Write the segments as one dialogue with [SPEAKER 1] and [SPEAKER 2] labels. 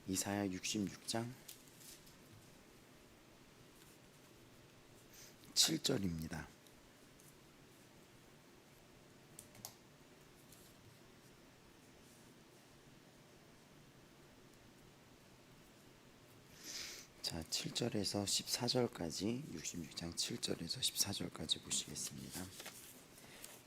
[SPEAKER 1] 이사야 66장 7절입니다. 자, 7절에서 14절까지 66장 7절에서 14절까지 보시겠습니다.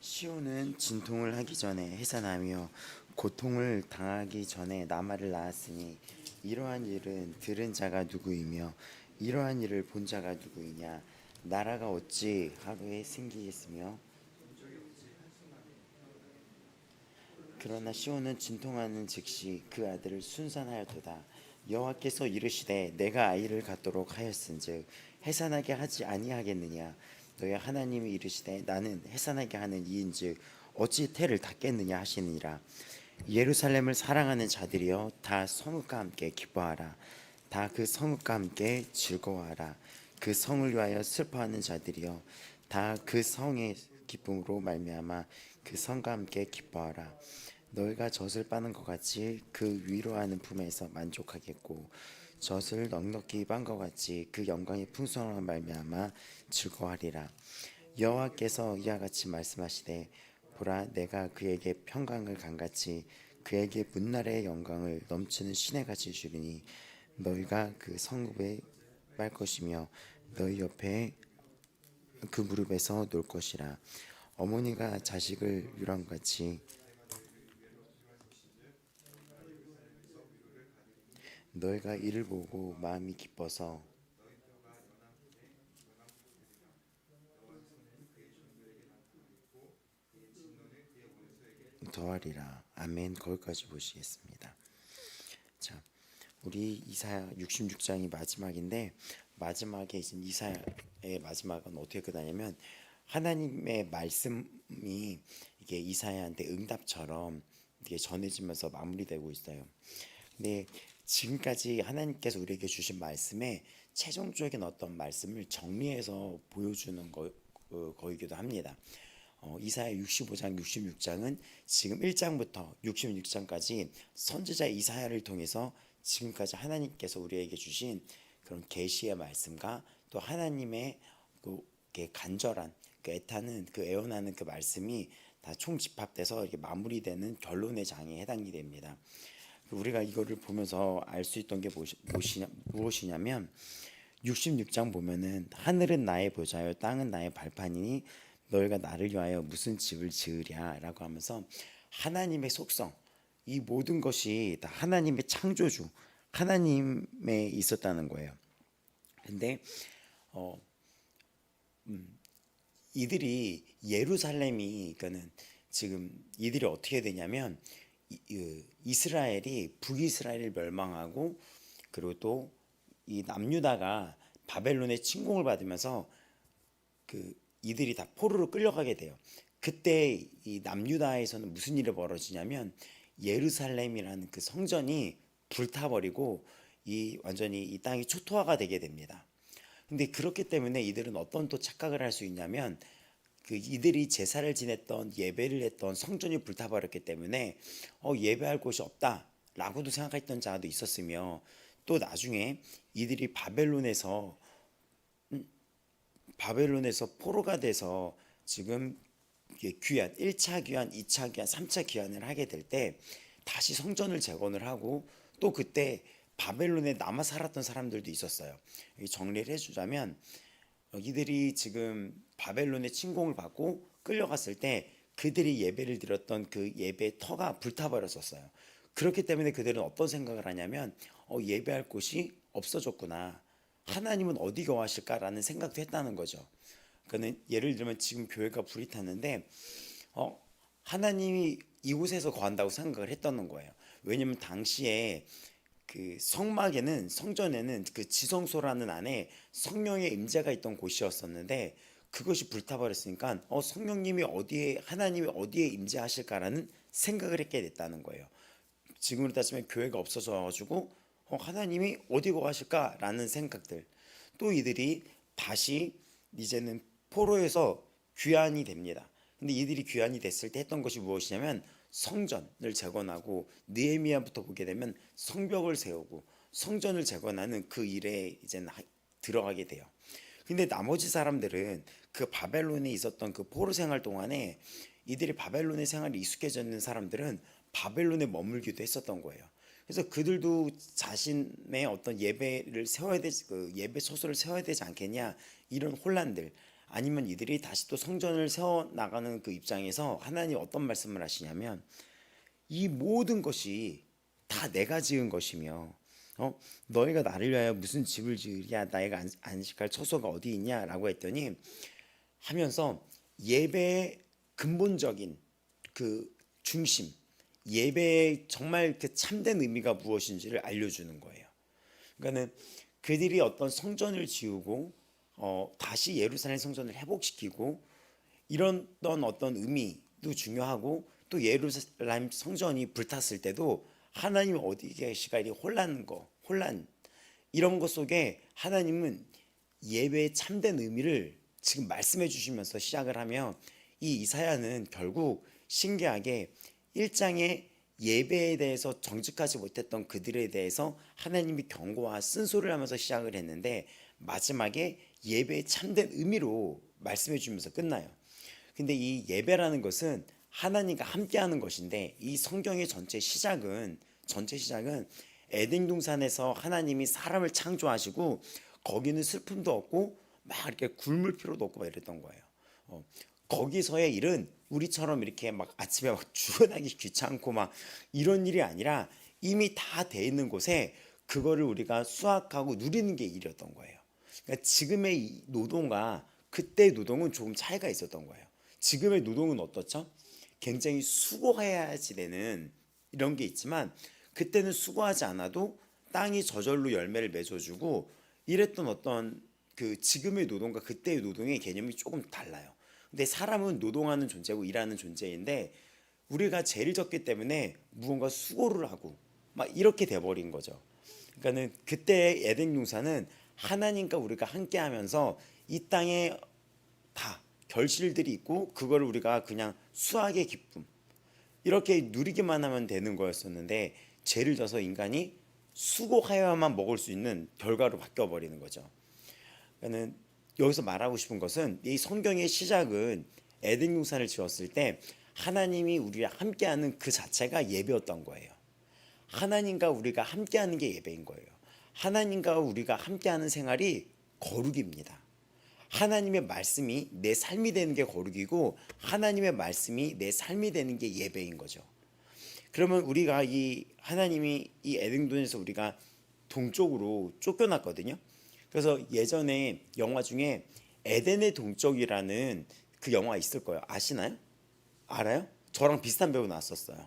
[SPEAKER 1] 시온은 진통을 하기 전에 해산하며 고통을 당하기 전에 나말을 낳았으니 이러한 일은 들은 자가 누구이며 이러한 일을 본 자가 누구이냐. 나라가 어찌 하루에 생기겠으며 그러나 시온은 진통하는 즉시 그 아들을 순산하였도다. 여호와께서 이르시되 내가 아이를 갖도록 하였은즉 해산하게 하지 아니하겠느냐. 너희 하나님이 이르시되 나는 해산하게 하는 이인즉 어찌 태를 닫겠느냐 하시니라. 예루살렘을 사랑하는 자들이여 다 성읍과 함께 기뻐하라. 다 그 성읍과 함께 즐거워하라. 그 성을 위하여 슬퍼하는 자들이여 다 그 성의 기쁨으로 말미암아 그 성과 함께 기뻐하라. 너희가 젖을 빠는 것 같이 그 위로하는 품에서 만족하겠고 젖을 넉넉히 빤 것 같이 그 영광의 풍성함을 말미암아 즐거워하리라. 여호와께서 이와 같이 말씀하시되 보라 내가 그에게 평강을 강같이 그에게 문날의 영광을 넘치는 시내같이 주리니 너희가 그 성읍에 빨 것이며 너희 옆에 그 무릎에서 놀 것이라. 어머니가 자식을 유랑같이 너희가 이를 보고 마음이 기뻐서 더하리라. 아멘. 거기까지 보시겠습니다. 자, 우리 이사야 66장이 마지막인데 마지막에 이제 이사야의 마지막은 어떻게 끝나냐면 하나님의 말씀이 이게 이사야한테 응답처럼 이게 전해지면서 마무리되고 있어요. 근데 지금까지 하나님께서 우리에게 주신 말씀에 최종적인 어떤 말씀을 정리해서 보여주는 거이기도 합니다. 이사야 65장, 66장은 지금 1장부터 66장까지 선지자 이사야를 통해서 지금까지 하나님께서 우리에게 주신 그런 계시의 말씀과 또 하나님의 그 간절한 그 애타는 그 애원하는 그 말씀이 다 총집합돼서 이렇게 마무리되는 결론의 장에 해당이 됩니다. 우리가 이거를 보면서 알 수 있던 게 무엇이냐면 66장 보면은 하늘은 나의 보좌요 땅은 나의 발판이니 너희가 나를 위하여 무슨 집을 지으랴 라고 하면서 하나님의 속성, 이 모든 것이 다 하나님의 창조주 하나님에 있었다는 거예요. 근데 이들이 예루살렘이 그러니까는 지금 이들이 어떻게 되냐면 이스라엘이 북이스라엘을 멸망하고 그리고 또 이 남유다가 바벨론의 침공을 받으면서 그 이들이 다 포로로 끌려가게 돼요. 그때 이 남유다에서는 무슨 일이 벌어지냐면 예루살렘이라는 그 성전이 불타버리고 이 완전히 이 땅이 초토화가 되게 됩니다. 근데 그렇기 때문에 이들은 어떤 또 착각을 할 수 있냐면 그 이들이 제사를 지냈던 예배를 했던 성전이 불타버렸기 때문에 예배할 곳이 없다라고도 생각했던 자도 있었으며 또 나중에 이들이 바벨론에서 포로가 돼서 지금 귀환 1차 귀환, 2차 귀환, 3차 귀환을 하게 될 때 다시 성전을 재건을 하고 또 그때 바벨론에 남아 살았던 사람들도 있었어요. 정리를 해주자면 이들이 지금 바벨론의 침공을 받고 끌려갔을 때 그들이 예배를 드렸던 그 예배의 터가 불타버렸었어요. 그렇기 때문에 그들은 어떤 생각을 하냐면 예배할 곳이 없어졌구나. 하나님은 어디 거하실까라는 생각도 했다는 거죠. 그는 예를 들면 지금 교회가 불이 탔는데 하나님이 이곳에서 거한다고 생각을 했다는 거예요. 왜냐면 당시에 그 성막에는 성전에는 그 지성소라는 안에 성령의 임재가 있던 곳이었었는데 그것이 불타버렸으니까 성령님이 어디에 하나님이 어디에 임재하실까라는 생각을 했게 됐다는 거예요. 지금으로 따지면 교회가 없어져가지고 하나님이 어디 거하실까라는 생각들. 또 이들이 다시 이제는 포로에서 귀환이 됩니다. 근데 이들이 귀환이 됐을 때 했던 것이 무엇이냐면 성전을 재건하고, 느헤미야부터 보게 되면 성벽을 세우고 성전을 재건하는 그 일에 이제 들어가게 돼요. 근데 나머지 사람들은 그 바벨론에 있었던 그 포로 생활 동안에 이들이 바벨론의 생활에 익숙해져 있는 사람들은 바벨론에 머물기도 했었던 거예요. 그래서 그들도 자신의 어떤 예배를 세워야 되지, 그 예배 소설을 세워야 되지 않겠냐, 이런 혼란들, 아니면 이들이 다시 또 성전을 세워 나가는 그 입장에서 하나님 어떤 말씀을 하시냐면, 이 모든 것이 다 내가 지은 것이며, 너희가 나를 위하여 무슨 집을 지으랴, 나희가 안식할 처소가 어디 있냐라고 했더니, 하면서 예배의 근본적인 그 중심, 예배의 정말 그 참된 의미가 무엇인지를 알려주는 거예요. 그러니까는 그들이 어떤 성전을 지우고 다시 예루살렘 성전을 회복시키고 이런 어떤 의미도 중요하고, 또 예루살렘 성전이 불탔을 때도 하나님 어디 계시가 이 혼란 이런 것 속에 하나님은 예배의 참된 의미를 지금 말씀해 주시면서 시작을 하며, 이 이사야는 결국 신기하게 1장에 예배에 대해서 정직하지 못했던 그들에 대해서 하나님이 경고와 쓴소리를 하면서 시작을 했는데, 마지막에 예배의 참된 의미로 말씀해 주면서 끝나요. 근데 이 예배라는 것은 하나님과 함께하는 것인데, 이 성경의 전체 시작은 에덴 동산에서 하나님이 사람을 창조하시고 거기는 슬픔도 없고 막 이렇게 굶을 필요도 없고 막 이랬던 거예요. 거기서의 일은 우리처럼 이렇게 막 아침에 막 출근하기 귀찮고 막 이런 일이 아니라, 이미 다 돼 있는 곳에 그거를 우리가 수확하고 누리는 게 일이었던 거예요. 그러니까 지금의 노동과 그때의 노동은 조금 차이가 있었던 거예요. 지금의 노동은 어떻죠? 굉장히 수고해야지 되는 이런 게 있지만, 그때는 수고하지 않아도 땅이 저절로 열매를 맺어주고 이랬던 어떤 그 지금의 노동과 그때의 노동의 개념이 조금 달라요. 근데 사람은 노동하는 존재고 일하는 존재인데, 우리가 죄를 졌기 때문에 무언가 수고를 하고 막 이렇게 돼버린 거죠. 그러니까는 그때 에덴 동산은 하나님과 우리가 함께하면서 이 땅에 다 결실들이 있고 그걸 우리가 그냥 수확의 기쁨 이렇게 누리기만 하면 되는 거였었는데, 죄를 져서 인간이 수고하여야만 먹을 수 있는 결과로 바뀌어 버리는 거죠. 그러니까 여기서 말하고 싶은 것은, 이 성경의 시작은 에덴 동산을 지었을 때 하나님이 우리와 함께하는 그 자체가 예배였던 거예요. 하나님과 우리가 함께하는 게 예배인 거예요. 하나님과 우리가 함께하는 생활이 거룩입니다. 하나님의 말씀이 내 삶이 되는 게 거룩이고, 하나님의 말씀이 내 삶이 되는 게 예배인 거죠. 그러면 우리가 이 하나님이 이 에덴동산에서 우리가 동쪽으로 쫓겨났거든요. 그래서 예전에 영화 중에 에덴의 동쪽이라는 그 영화 있을 거예요. 아시나요? 알아요? 저랑 비슷한 배우 나왔었어요.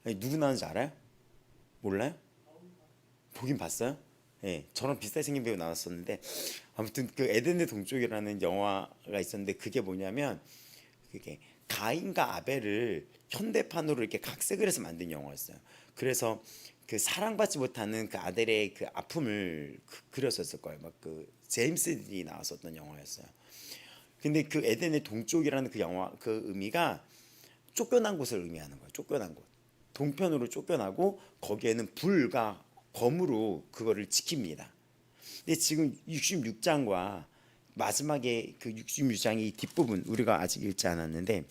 [SPEAKER 1] 아니, 누구 나왔는지 알아요? 몰라요? 보긴 봤어요? 예, 저랑 비슷하게 생긴 배우 나왔었는데, 아무튼 그 에덴의 동쪽이라는 영화가 있었는데, 그게 뭐냐면 그게 가인과 아벨을 현대판으로 이렇게 각색을 해서 만든 영화였어요. 그래서 그 사랑받지 못하는 그 아델의 그 아픔을 그렸었을 거예요. 막 그 제임스 딘이 나왔었던 영화였어요. 근데 그 에덴의 동쪽이라는 그 영화 그 의미가 쫓겨난 곳을 의미하는 거예요. 쫓겨난 곳. 동편으로 쫓겨나고 거기에는 불과 검으로 그거를 지킵니다. 근데 지금 66장과 마지막에 그 66장의 뒷부분 우리가 아직 읽지 않았는데,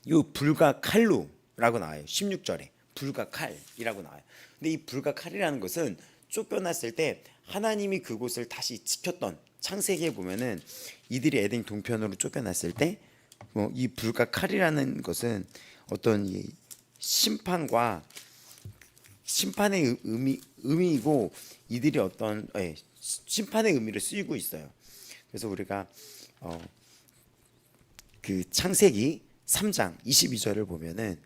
[SPEAKER 1] 이 불과 칼로라고 나와요. 16절에 불과 칼이라고 나와요. 근데 이 불과 칼이라는 것은 쫓겨났을 때 하나님이 그곳을 다시 지켰던, 창세기에 보면은 이들이 에덴 동편으로 쫓겨났을 때 이 불과 칼이라는 것은 어떤 이 심판과 심판의 의미이고, 이들이 어떤 심판의 의미를 쓰이고 있어요. 그래서 우리가 그 창세기 3장 22절을 보면은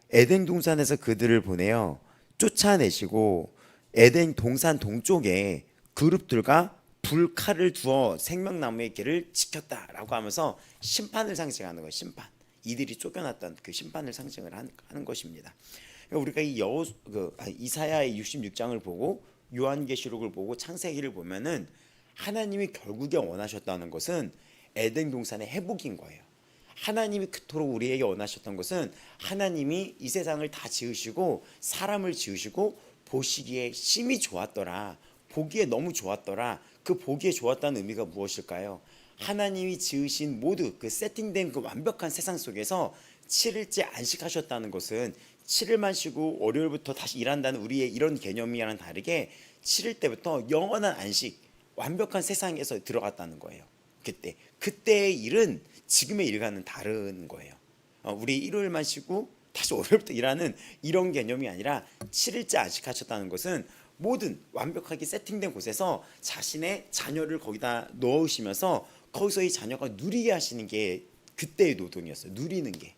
[SPEAKER 1] 에덴 동산에서 그들을 보내어 쫓아내시고 에덴 동산 동쪽에 그룹들과 불칼을 두어 생명나무의 길을 지켰다라고 하면서 심판을 상징하는 거예요. 심판. 이들이 쫓겨났던 그 심판을 상징을 하는 것입니다. 그러니까 우리가 이 이사야의 66장을 보고 요한계시록을 보고 창세기를 보면은 하나님이 결국에 원하셨다는 것은 에덴 동산의 회복인 거예요. 하나님이 그토록 우리에게 원하셨던 것은 하나님이 이 세상을 다 지으시고 사람을 지으시고 보시기에 심히 좋았더라, 보기에 너무 좋았더라. 그 보기에 좋았다는 의미가 무엇일까요? 하나님이 지으신 모두 그 세팅된 그 완벽한 세상 속에서 7일째 안식하셨다는 것은 7일만 쉬고 월요일부터 다시 일한다는 우리의 이런 개념이랑 다르게 7일 때부터 영원한 안식, 완벽한 세상에서 들어갔다는 거예요. 그때의 일은 지금의 일과는 다른 거예요. 우리 일요일만 쉬고 다시 월요일부터 일하는 이런 개념이 아니라 7일째 안식하셨다는 것은 모든 완벽하게 세팅된 곳에서 자신의 자녀를 거기다 넣으시면서 거기서 이 자녀가 누리게 하시는 게 그때의 노동이었어요. 누리는 게.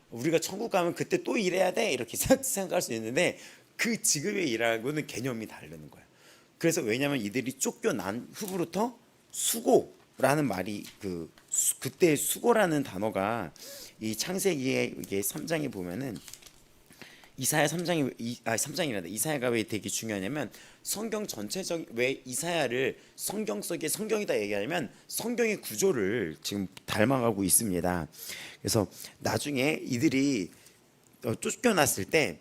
[SPEAKER 1] 우리가 천국 가면 그때 또 일해야 돼 이렇게 생각할 수 있는데 그 지금의 일하고는 개념이 다르는 거예요. 그래서 왜냐하면 이들이 쫓겨난 후부터 수고라는 말이 그때 수고라는 단어가 이 창세기의 이게 3장에 보면은 이사야 3장이란다. 이사야가 왜 되게 중요하냐면 성경 전체적 왜 이사야를 성경 속의 성경이다 얘기하냐면 성경의 구조를 지금 닮아가고 있습니다. 그래서 나중에 이들이 쫓겨났을 때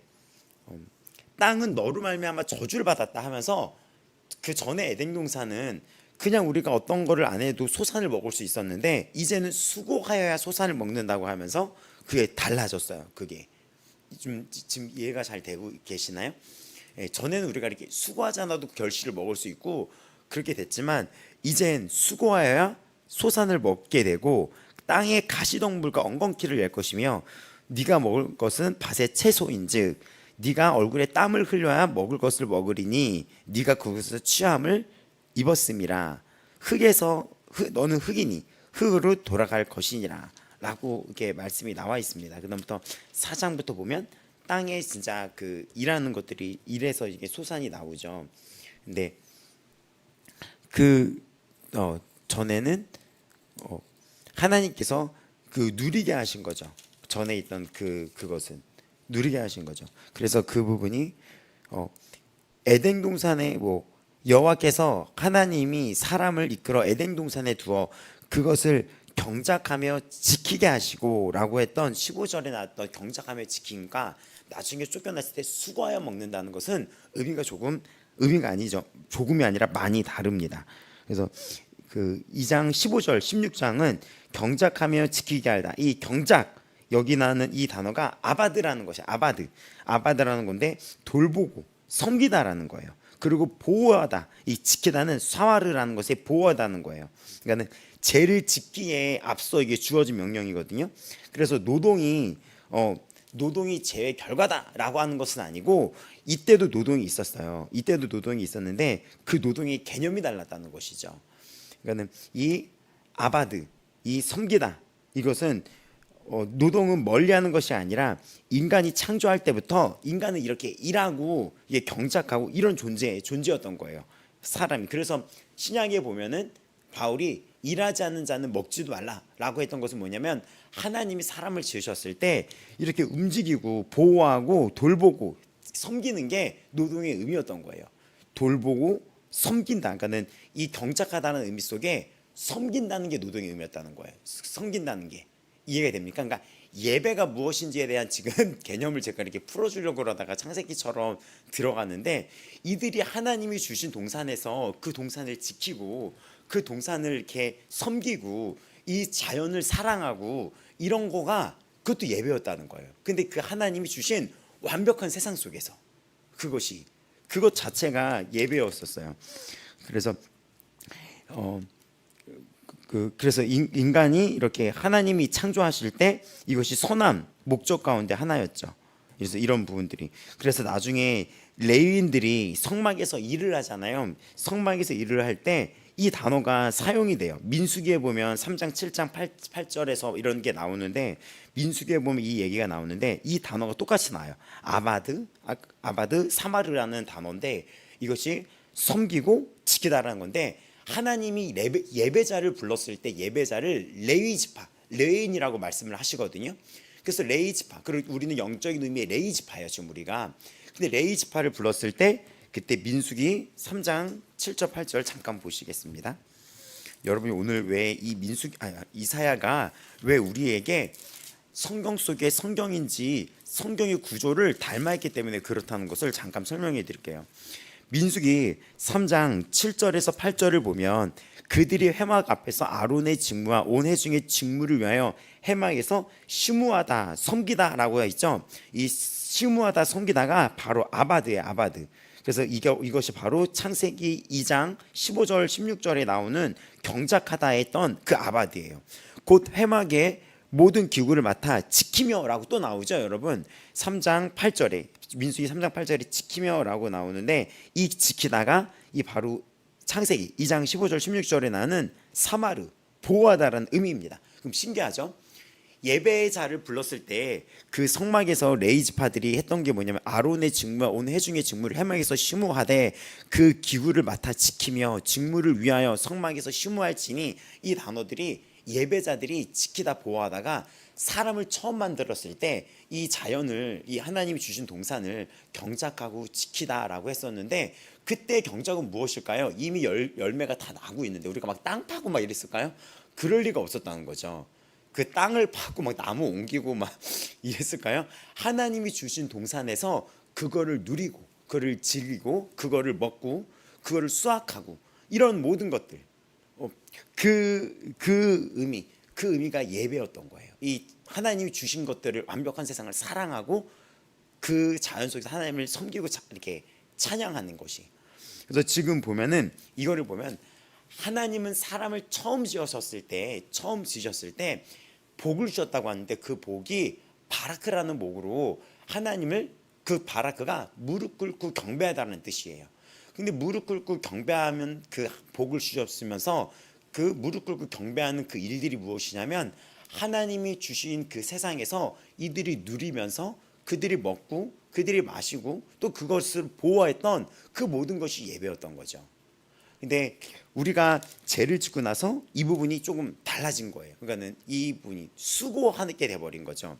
[SPEAKER 1] 땅은 너로 말미암아 저주를 받았다 하면서 그 전에 에덴 동산은 그냥 우리가 어떤 거를 안 해도 소산을 먹을 수 있었는데 이제는 수고하여야 소산을 먹는다고 하면서 그게 달라졌어요. 그게 지금 이해가 잘 되고 계시나요? 전에는 우리가 이렇게 수고하지 않아도 결실을 먹을 수 있고 그렇게 됐지만 이젠 수고하여야 소산을 먹게 되고 땅의 가시덤불과 엉겅퀴를 낼 것이며 네가 먹을 것은 밭의 채소인즉 네가 얼굴에 땀을 흘려야 먹을 것을 먹으리니 네가 그것에서 취함을 입었음이라. 너는 흙이니 흙으로 돌아갈 것이니라 라고 이렇게 말씀이 나와 있습니다. 그다음부터 4장부터 보면 땅에 진짜 그 일하는 것들이 일에서 이게 소산이 나오죠. 근데 전에는 하나님께서 그 누리게 하신 거죠. 전에 있던 그것은 누리게 하신 거죠. 그래서 그 부분이 에덴 동산에 여호와께서 하나님이 사람을 이끌어 에덴 동산에 두어 그것을 경작하며 지키게 하시고라고 했던 15절에 나왔던 경작하며 지킴과 나중에 쫓겨났을 때 수고하여 먹는다는 것은 의미가 아니죠. 조금이 아니라 많이 다릅니다. 그래서 그 2장 15절 16장은 경작하며 지키게 하다. 이 경작 여기 나오는 이 단어가 아바드라는 것이 아바드라는 건데 돌보고 섬기다라는 거예요. 그리고 보호하다, 이 지키다는 사와르라는 것에 보호하다는 거예요. 그러니까는 죄를 짓기에 앞서 이게 주어진 명령이거든요. 그래서 노동이 죄의 결과다라고 하는 것은 아니고 이때도 노동이 있었어요. 이때도 노동이 있었는데 그 노동의 개념이 달랐다는 것이죠. 그러니까는 이 아바드, 이 섬기다 이것은 노동은 멀리하는 것이 아니라 인간이 창조할 때부터 인간은 이렇게 일하고 이게 경작하고 이런 존재였던 거예요. 사람이. 그래서 신약에 보면은 바울이 일하지 않는 자는 먹지도 말라라고 했던 것은 뭐냐면 하나님이 사람을 지으셨을 때 이렇게 움직이고 보호하고 돌보고 섬기는 게 노동의 의미였던 거예요. 돌보고 섬긴다. 그러니까는 이 경작하다는 의미 속에 섬긴다는 게 노동의 의미였다는 거예요. 섬긴다는 게 이해가 됩니까? 그러니까 예배가 무엇인지에 대한 지금 개념을 제가 이렇게 풀어주려고 그러다가 창세기처럼 들어갔는데 이들이 하나님이 주신 동산에서 그 동산을 지키고 그 동산을 이렇게 섬기고 이 자연을 사랑하고 이런 거가 그것도 예배였다는 거예요. 근데 그 하나님이 주신 완벽한 세상 속에서 그것 자체가 예배였었어요. 그래서 그래서 인간이 이렇게 하나님이 창조하실 때 이것이 선한 목적 가운데 하나였죠. 그래서 이런 부분들이 그래서 나중에 레위인들이 성막에서 일을 하잖아요. 성막에서 일을 할 때 이 단어가 사용이 돼요. 민수기에 보면 3장 7장 8절에서 이런 게 나오는데 민수기에 보면 이 얘기가 나오는데 이 단어가 똑같이 나와요. 아바드 사마르라는 단어인데 이것이 섬기고 지키다라는 건데 하나님이 예배자를 불렀을 때 예배자를 레위인이라고 말씀을 하시거든요. 그래서 레위지파, 그리고 우리는 영적인 의미의 레위지파예요 지금 우리가. 근데 레위지파를 불렀을 때 그때 민수기 3장 7절 8절 잠깐 보시겠습니다. 여러분이 오늘 왜 이 이사야가 왜 우리에게 성경 속의 성경인지 성경의 구조를 닮아있기 때문에 그렇다는 것을 잠깐 설명해 드릴게요. 민수기 3장 7절에서 8절을 보면 그들이 회막 앞에서 아론의 직무와 온 회중의 직무를 위하여 회막에서 심우하다 섬기다 라고 있죠. 이 심우하다 섬기다가 바로 아바드예요. 아바드. 그래서 이것이 바로 창세기 2장 15절 16절에 나오는 경작하다 했던 그 아바드예요. 곧 회막의 모든 기구를 맡아 지키며 라고 또 나오죠. 여러분 3장 8절에 민수기 3장 8절에 지키며 라고 나오는데 이 지키다가 이 바로 창세기 2장 15절 16절에 나오는 사마르 보호하다라는 의미입니다. 그럼 신기하죠? 예배의 자를 불렀을 때 그 성막에서 레이지파들이 했던 게 뭐냐면 아론의 직무와 온 회중의 직무를 회막에서 심우하되 그 기구를 맡아 지키며 직무를 위하여 성막에서 심우할지니 이 단어들이 예배자들이 지키다 보호하다가 사람을 처음 만들었을 때 이 자연을 이 하나님이 주신 동산을 경작하고 지키다라고 했었는데 그때 경작은 무엇일까요? 이미 열매가 다 나고 있는데 우리가 막 땅 파고 막 이랬을까요? 그럴 리가 없었다는 거죠. 그 땅을 파고 막 나무 옮기고 막 이랬을까요? 하나님이 주신 동산에서 그거를 누리고 그거를 즐기고 그거를 먹고 그거를 수확하고 이런 모든 것들 그 의미가 예배였던 거예요. 이 하나님이 주신 것들을 완벽한 세상을 사랑하고 그 자연 속에서 하나님을 섬기고 이렇게 찬양하는 것이. 그래서 지금 보면은 이거를 보면 하나님은 사람을 처음 지으셨을 때 복을 주셨다고 하는데 그 복이 바라크라는 복으로 하나님을 그 바라크가 무릎 꿇고 경배하다는 뜻이에요. 근데 무릎 꿇고 경배하면 그 복을 주셨으면서 그 무릎 꿇고 경배하는 그 일들이 무엇이냐면 하나님이 주신 그 세상에서 이들이 누리면서 그들이 먹고 그들이 마시고 또 그것을 보호했던 그 모든 것이 예배였던 거죠. 근데 우리가 죄를 짓고 나서 이 부분이 조금 달라진 거예요. 그러니까는 이 부분이 수고하게 돼버린 거죠.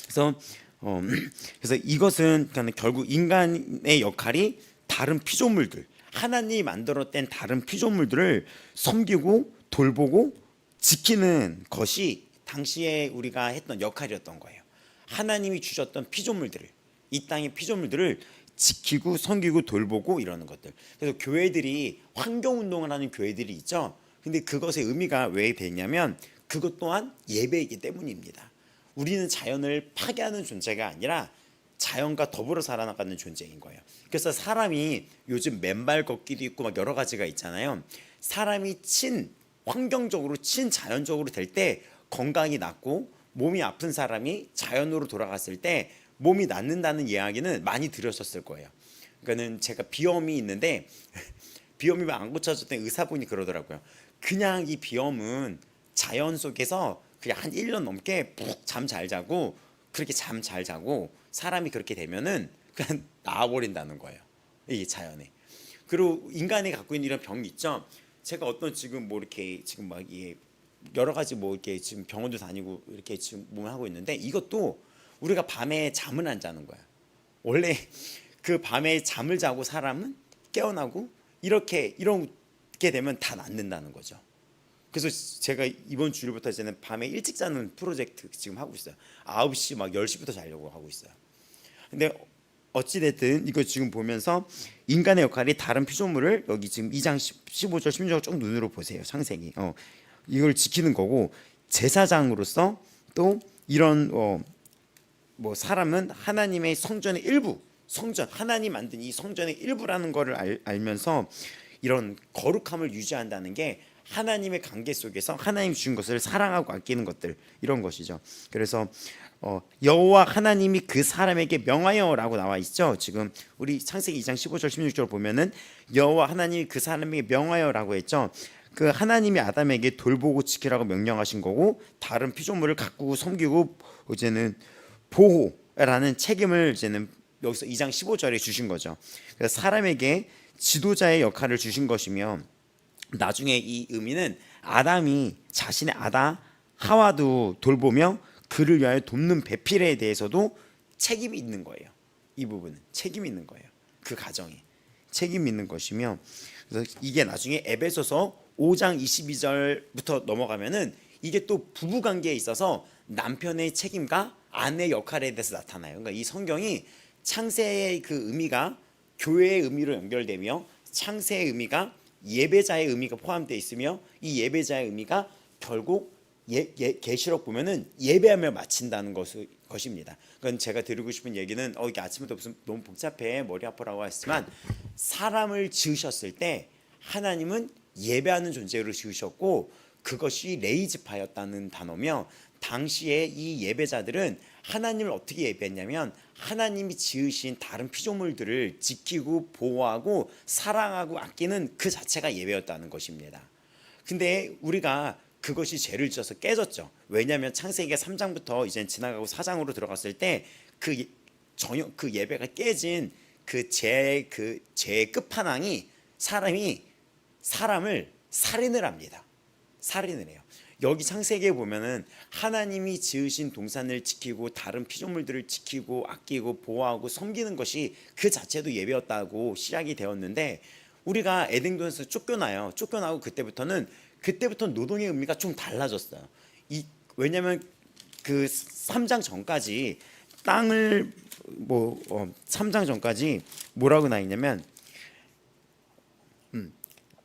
[SPEAKER 1] 그래서 이것은 결국 인간의 역할이 다른 피조물들, 하나님이 만들어낸 다른 피조물들을 섬기고 돌보고 지키는 것이 당시에 우리가 했던 역할이었던 거예요. 하나님이 주셨던 피조물들을, 이 땅의 피조물들을 지키고 섬기고 돌보고 이러는 것들. 그래서 교회들이 환경운동을 하는 교회들이 있죠. 근데 그것의 의미가 왜 되냐면 그것 또한 예배이기 때문입니다. 우리는 자연을 파괴하는 존재가 아니라 자연과 더불어 살아나가는 존재인 거예요. 그래서 사람이 요즘 맨발 걷기도 있고 막 여러 가지가 있잖아요. 사람이 환경적으로 자연적으로 될 때 건강이 낫고 몸이 아픈 사람이 자연으로 돌아갔을 때 몸이 낫는다는 이야기는 많이 들으셨을 거예요. 그러니까는 제가 비염이 있는데 비염이 안 고쳐졌던 의사분이 그러더라고요. 그냥 이 비염은 자연 속에서 그냥 한 1년 넘게 푹 잠 잘 자고 그렇게 잠 잘 자고 사람이 그렇게 되면은 그냥 나아버린다는 거예요. 이 자연에. 그리고 인간이 갖고 있는 이런 병이 있죠. 제가 어떤 지금 뭐 이렇게 지금 막 여러 가지 뭐 이렇게 지금 병원도 다니고 이렇게 지금 몸을 하고 있는데 이것도 우리가 밤에 잠을 안 자는 거야. 원래 그 밤에 잠을 자고 사람은 깨어나고 이렇게 되면 다 낫는다는 거죠. 그래서 제가 이번 주일부터 이제는 밤에 일찍 자는 프로젝트 지금 하고 있어요. 9시 막 10시부터 자려고 하고 있어요. 근데 어찌됐든 이거 지금 보면서 인간의 역할이 다른 피조물을 여기 지금 2장 15절 16절 쭉 눈으로 보세요. 창세기. 이걸 지키는 거고 제사장으로서 또 이런 뭐 사람은 하나님의 성전의 일부, 성전 하나님 만든 이 성전의 일부라는 것을 알면서 이런 거룩함을 유지한다는 게 하나님의 관계 속에서 하나님 주신 것을 사랑하고 아끼는 것들 이런 것이죠. 그래서 여호와 하나님이 그 사람에게 명하여라고 나와 있죠. 지금 우리 창세기 2장 15절 16절 보면은 여호와 하나님이 그 사람에게 명하여라고 했죠. 그 하나님이 아담에게 돌보고 지키라고 명령하신 거고 다른 피조물을 가꾸고 섬기고 이제는 보호라는 책임을 이제는 여기서 2장 15절에 주신 거죠. 그래서 사람에게 지도자의 역할을 주신 것이며 나중에 이 의미는 아담이 자신의 아다 하와도 돌보며 그를 위하여 돕는 배필에 대해서도 책임이 있는 거예요. 이 부분은 책임이 있는 거예요. 그 가정에 책임이 있는 것이며 그래서 이게 나중에 에베소서 5장 22절부터 넘어가면은 이게 또 부부 관계에 있어서 남편의 책임과 아내 역할에 대해서 나타나요. 그러니까 이 성경이 창세의 그 의미가 교회의 의미로 연결되며 창세의 의미가 예배자의 의미가 포함되어 있으며 이 예배자의 의미가 결국 계시록 보면은 예배하며 마친다는 것입니다. 그건 제가 드리고 싶은 얘기는 이게 아침부터 무슨 너무 복잡해 머리 아프라고 하시지만 사람을 지으셨을 때 하나님은 예배하는 존재로 지으셨고 그것이 레이즈파였다는 단어며 당시에 이 예배자들은 하나님을 어떻게 예배했냐면 하나님이 지으신 다른 피조물들을 지키고 보호하고 사랑하고 아끼는 그 자체가 예배였다는 것입니다. 근데 우리가 그것이 죄를 지어서 깨졌죠. 왜냐하면 창세기가 3장부터 이제 지나가고 4장으로 들어갔을 때 그 예배가 깨진 그 죄의 끝판왕이 사람을 살인을 합니다. 살인을 해요. 여기 창세기에 보면은 하나님이 지으신 동산을 지키고 다른 피조물들을 지키고 아끼고 보호하고 섬기는 것이 그 자체도 예배였다고 시작이 되었는데 우리가 에덴동산에서 쫓겨나고 그때부터 노동의 의미가 좀 달라졌어요. 왜냐하면 그 3장 전까지 땅을 3장 전까지 뭐라고 나 있냐면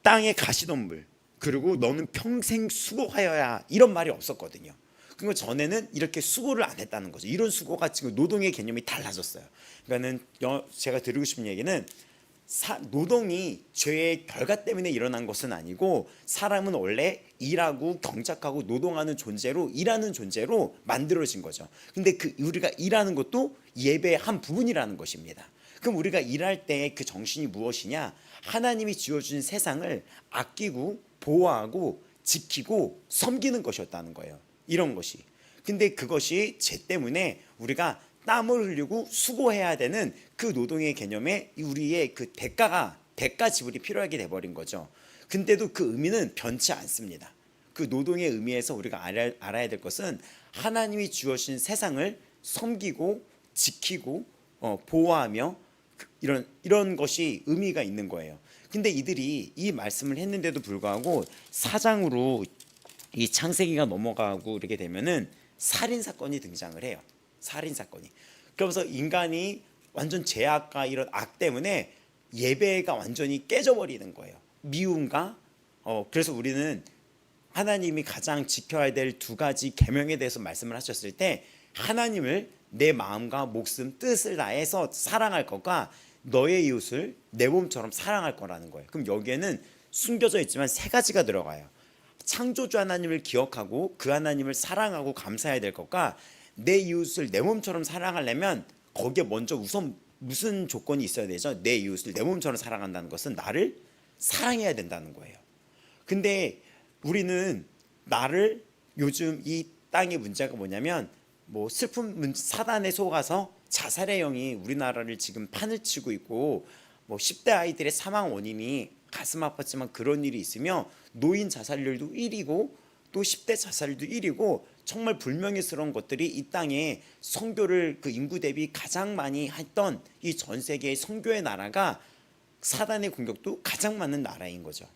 [SPEAKER 1] 땅의 가시덤불 그리고 너는 평생 수고하여야 이런 말이 없었거든요. 그러니까 전에는 이렇게 수고를 안 했다는 거죠. 이런 수고가 지금 노동의 개념이 달라졌어요. 그러니까는 제가 드리고 싶은 얘기는 노동이 죄의 결과 때문에 일어난 것은 아니고 사람은 원래 일하고 경작하고 노동하는 존재로 일하는 존재로 만들어진 거죠. 근데 우리가 일하는 것도 예배의 한 부분이라는 것입니다. 그럼 우리가 일할 때 그 정신이 무엇이냐? 하나님이 지어준 세상을 아끼고 보호하고 지키고 섬기는 것이었다는 거예요. 이런 것이. 근데 그것이 죄 때문에 우리가 땀을 흘리고 수고해야 되는 그 노동의 개념에 우리의 그 대가 지불이 필요하게 돼버린 거죠. 근데도 그 의미는 변치 않습니다. 그 노동의 의미에서 우리가 알아야 될 것은 하나님이 주어진 세상을 섬기고 지키고 보호하며 이런 것이 의미가 있는 거예요. 근데 이들이 이 말씀을 했는데도 불구하고 4장으로 이 창세기가 넘어가고 이렇게 되면은 살인 사건이 등장을 해요. 살인 사건이. 그러면서 인간이 완전 죄악과 이런 악 때문에 예배가 완전히 깨져버리는 거예요. 미움과 그래서 우리는 하나님이 가장 지켜야 될 두 가지 계명에 대해서 말씀을 하셨을 때 하나님을 내 마음과 목숨 뜻을 다해서 사랑할 것과 너의 이웃을 내 몸처럼 사랑할 거라는 거예요. 그럼 여기에는 숨겨져 있지만 세 가지가 들어가요. 창조주 하나님을 기억하고 그 하나님을 사랑하고 감사해야 될 것과 내 이웃을 내 몸처럼 사랑하려면 거기에 먼저 우선 무슨 조건이 있어야 되죠? 내 이웃을 내 몸처럼 사랑한다는 것은 나를 사랑해야 된다는 거예요. 근데 우리는 나를 요즘 이 땅의 문제가 뭐냐면 슬픈 사단에 속아서 자살의 영이 우리나라를 지금 판을 치고 있고 10대 아이들의 사망 원인이 가슴 아팠지만 그런 일이 있으며 노인 자살률도 1위고 또 10대 자살률도 1위고 정말 불명예스러운 것들이 이 땅에 선교를 그 인구 대비 가장 많이 했던 이 전 세계의 선교의 나라가 사단의 공격도 가장 많은 나라인 거죠.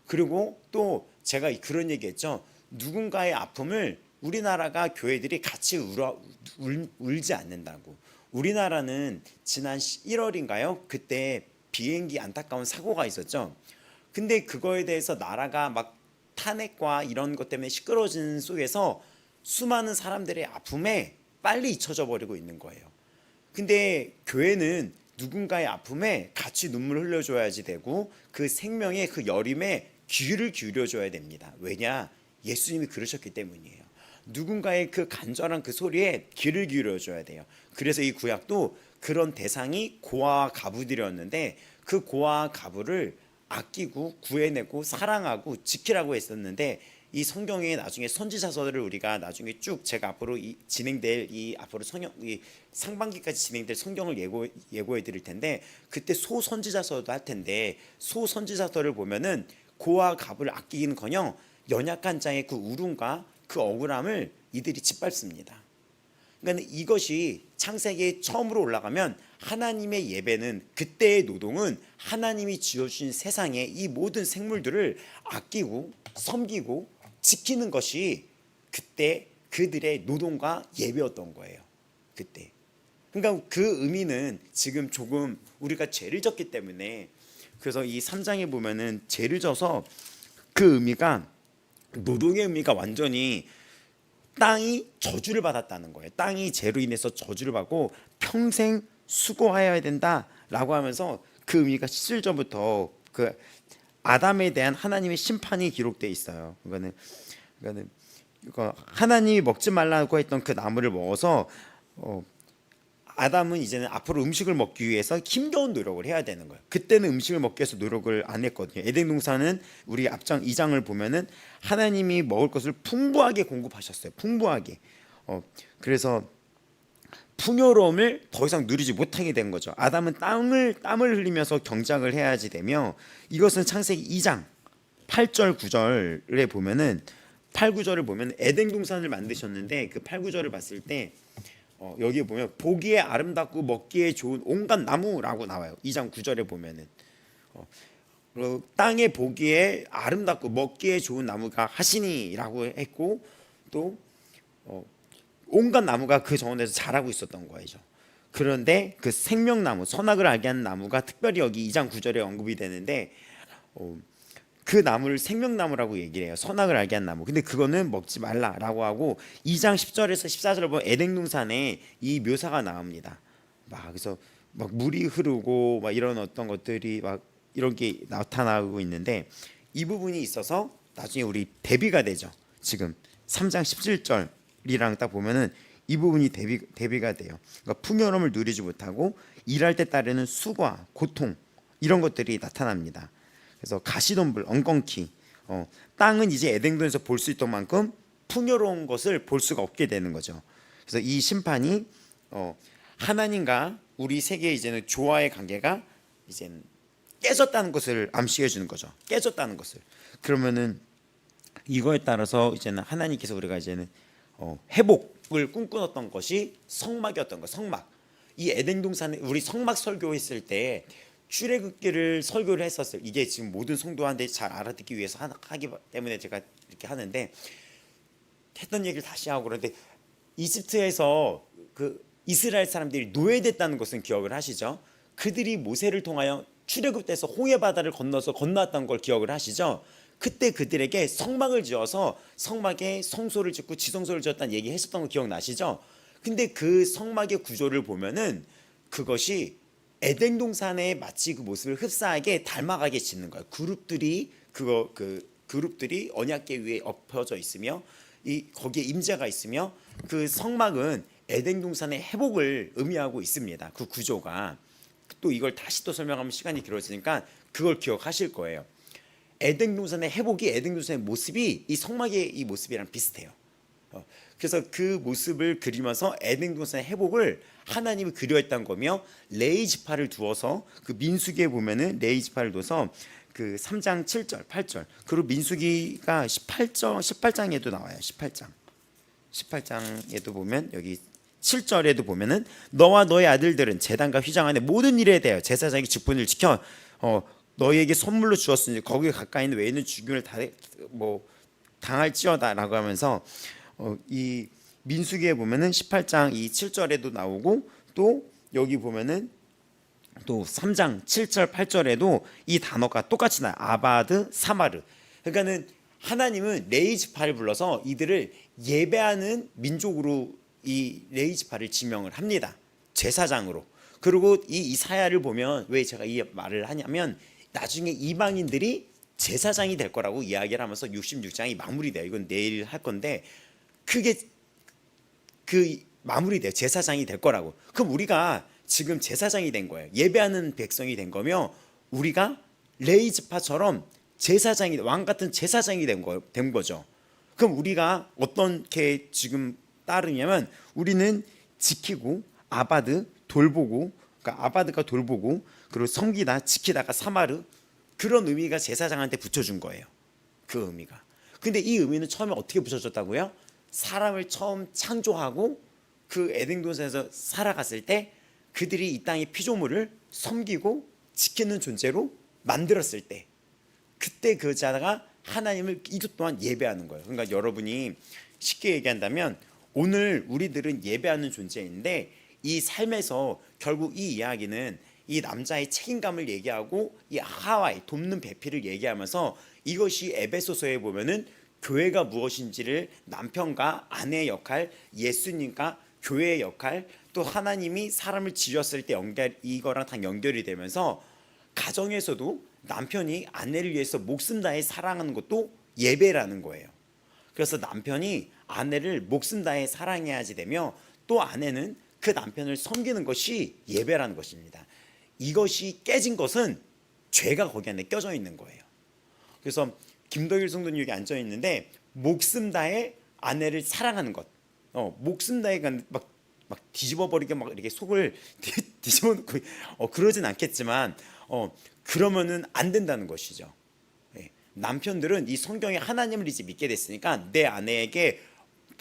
[SPEAKER 1] 그리고 또 제가 그런 얘기했죠. 누군가의 아픔을 우리나라가 교회들이 같이 울지 않는다고. 우리나라는 지난 1월인가요? 그때 비행기 안타까운 사고가 있었죠. 근데 그거에 대해서 나라가 막 탄핵과 이런 것 때문에 시끄러워지는 속에서 수많은 사람들의 아픔에 빨리 잊혀져 버리고 있는 거예요. 근데 교회는 누군가의 아픔에 같이 눈물 흘려줘야지 되고 그 생명의 그 여림에 귀를 기울여줘야 됩니다. 왜냐? 예수님이 그러셨기 때문이에요. 누군가의 그 간절한 그 소리에 귀를 기울여줘야 돼요. 그래서 이 구약도 그런 대상이 고아와 가부들이었는데 그 고아와 가부를 아끼고 구해내고 사랑하고 지키라고 했었는데 이 성경에 나중에 선지자서들을 우리가 나중에 쭉 제가 앞으로 진행될 앞으로 상반기까지 진행될 성경을 예고해 드릴 텐데 그때 소선지자서도 할 텐데 소선지자서를 보면은 고아 갑을 아끼기는커녕 연약한 자의 그 울음과 그 억울함을 이들이 짓밟습니다. 그러니까 이것이 창세기에 처음으로 올라가면 하나님의 예배는, 그때의 노동은 하나님이 지어주신 세상의 이 모든 생물들을 아끼고 섬기고 지키는 것이 그때 그들의 노동과 예배였던 거예요. 그때. 그러니까 그 의미는 지금 조금 우리가 죄를 졌기 때문에, 그래서 이 3장에 보면은 죄를 져서 그 의미가, 노동의 의미가 완전히 땅이 저주를 받았다는 거예요. 땅이 죄로 인해서 저주를 받고 평생 수고하여야 된다라고 하면서 그 의미가 17절부터 그 아담에 대한 하나님의 심판이 기록되어 있어요. 그거는 하나님이 먹지 말라고 했던 그 나무를 먹어서 아담은 이제는 앞으로 음식을 먹기 위해서 힘겨운 노력을 해야 되는 거예요. 그때는 음식을 먹기 위해서 노력을 안 했거든요. 에덴 동산은 우리 앞장 2장을 보면은 하나님이 먹을 것을 풍부하게 공급하셨어요. 풍부하게. 그래서 풍요로움을 더 이상 누리지 못하게 된 거죠. 아담은 땀을 흘리면서 경작을 해야지 되며, 이것은 창세기 2장 8절 9절에 보면은 8, 9절을 보면 에덴 동산을 만드셨는데, 그 8, 9절을 봤을 때 여기 보면 보기에 아름답고 먹기에 좋은 온갖 나무라고 나와요. 2장 9절에 보면은 땅에 보기에 아름답고 먹기에 좋은 나무가 하시니라고 했고, 또 온갖 나무가 그 정원에서 자라고 있었던 거죠. 그런데 그 생명나무, 선악을 알게 하는 나무가 특별히 여기 2장 9절에 언급이 되는데, 그 나무를 생명나무라고 얘기를 해요. 선악을 알게 한 나무. 근데 그거는 먹지 말라라고 하고, 2장 10절에서 14절을 보면 에덴 동산에 이 묘사가 나옵니다. 그래서 막 물이 흐르고 막 이런 어떤 것들이 막 이런 게 나타나고 있는데, 이 부분이 있어서 나중에 우리 대비가 되죠. 지금 3장 17절이랑 딱 보면은 이 부분이 대비가 돼요. 그러니까 풍요로움을 누리지 못하고 일할 때 따르는 수고와 고통, 이런 것들이 나타납니다. 그래서 가시덤불, 엉겅퀴, 땅은 이제 에덴동산에서 볼 수 있던 만큼 풍요로운 것을 볼 수가 없게 되는 거죠. 그래서 이 심판이 하나님과 우리 세계의 이제는 조화의 관계가 이제는 깨졌다는 것을 암시해 주는 거죠. 깨졌다는 것을. 그러면은 이거에 따라서 이제는 하나님께서 우리가 이제는 회복을 꿈꾸었던 것이 성막이었던 거. 성막. 이 에덴 동산에 우리 성막 설교했을 때 출애굽기를 설교를 했었어요. 이게 지금 모든 성도한테 잘 알아듣기 위해서 하기 때문에 제가 이렇게 하는데, 했던 얘기를 다시 하고, 그런데 이집트에서 그 이스라엘 사람들이 노예됐다는 것은 기억을 하시죠? 그들이 모세를 통하여 출애굽 때서 홍해 바다를 건너서 건너왔던 걸 기억을 하시죠? 그때 그들에게 성막을 지어서 성막에 성소를 짓고 지성소를 지었다는 얘기 했었던 거 기억나시죠? 근데 그 성막의 구조를 보면은 그것이 에덴 동산에 마치 그 모습을 흡사하게 닮아가게 짓는 거예요. 그룹들이 그룹들이 언약궤 위에 엎어져 있으며 거기에 임재가 있으며, 그 성막은 에덴 동산의 회복을 의미하고 있습니다. 그 구조가. 또 이걸 다시 또 설명하면 시간이 길어지니까 그걸 기억하실 거예요. 에덴 동산의 회복이, 에덴 동산의 모습이 이 성막의 이 모습이랑 비슷해요. 그래서 그 모습을 그리면서 에덴 동산의 회복을 하나님이 그려했던 거며, 레위 지파를 두어서 그 민수기에 보면은 레위 지파를 둬서 그 3장 7절 8절, 그리고 민수기가 18장에도 나와요. 18장에도 보면 여기 7절에도 보면은 너와 너의 아들들은 제단과 휘장 안에 모든 일에 대하여 제사장의 직분을 지켜 너희에게 선물로 주었으니 거기에 가까이 있는 외에는 죽임을 당할지어다라고 하면서 이 민수기에 보면은 18장 이 7절에도 나오고, 또 여기 보면은 또 3장 7절 8절에도 이 단어가 똑같이 나요. 아바드 사마르. 그러니까는 하나님은 레위 지파를 불러서 이들을 예배하는 민족으로 이 레위 지파를 지명을 합니다. 제사장으로. 그리고 이 이사야를 보면 왜 제가 이 말을 하냐면, 나중에 이방인들이 제사장이 될 거라고 이야기를 하면서 66장이 마무리돼요. 이건 내일 할 건데, 그게 그 마무리돼요. 제사장이 될 거라고. 그럼 우리가 지금 제사장이 된 거예요. 예배하는 백성이 된 거며, 우리가 레위 지파처럼 제사장이, 왕 같은 제사장이 된 거죠. 그럼 우리가 어떻게 지금 따르냐면, 우리는 지키고 아바드 돌보고, 그러니까 아바드가 돌보고, 그리고 섬기다 지키다가 사마르, 그런 의미가 제사장한테 붙여준 거예요. 그 의미가. 근데 이 의미는 처음에 어떻게 붙여졌다고요? 사람을 처음 창조하고 그 에덴 동산에서 살아갔을 때 그들이 이 땅의 피조물을 섬기고 지키는 존재로 만들었을 때, 그때 그 자가 하나님을 2주 동안 예배하는 거예요. 그러니까 여러분이 쉽게 얘기한다면 오늘 우리들은 예배하는 존재인데, 이 삶에서 결국 이 이야기는 이 남자의 책임감을 얘기하고 이 하와의 돕는 배필을 얘기하면서, 이것이 에베소서에 보면은 교회가 무엇인지를 남편과 아내의 역할, 예수님과 교회의 역할, 또 하나님이 사람을 지었을 때 이거랑 다 연결이 되면서 가정에서도 남편이 아내를 위해서 목숨 다해 사랑하는 것도 예배라는 거예요. 그래서 남편이 아내를 목숨 다해 사랑해야지 되며, 또 아내는 그 남편을 섬기는 것이 예배라는 것입니다. 이것이 깨진 것은 죄가 거기 안에 껴져 있는 거예요. 그래서 김덕일 성도님 여기 앉아 있는데, 목숨 다해 아내를 사랑하는 것, 목숨 다해 막 뒤집어 버리게 막 이렇게 속을 뒤집어 놓고 그러진 않겠지만, 그러면은 안 된다는 것이죠. 남편들은 이 성경에 하나님을 이제 믿게 됐으니까 내 아내에게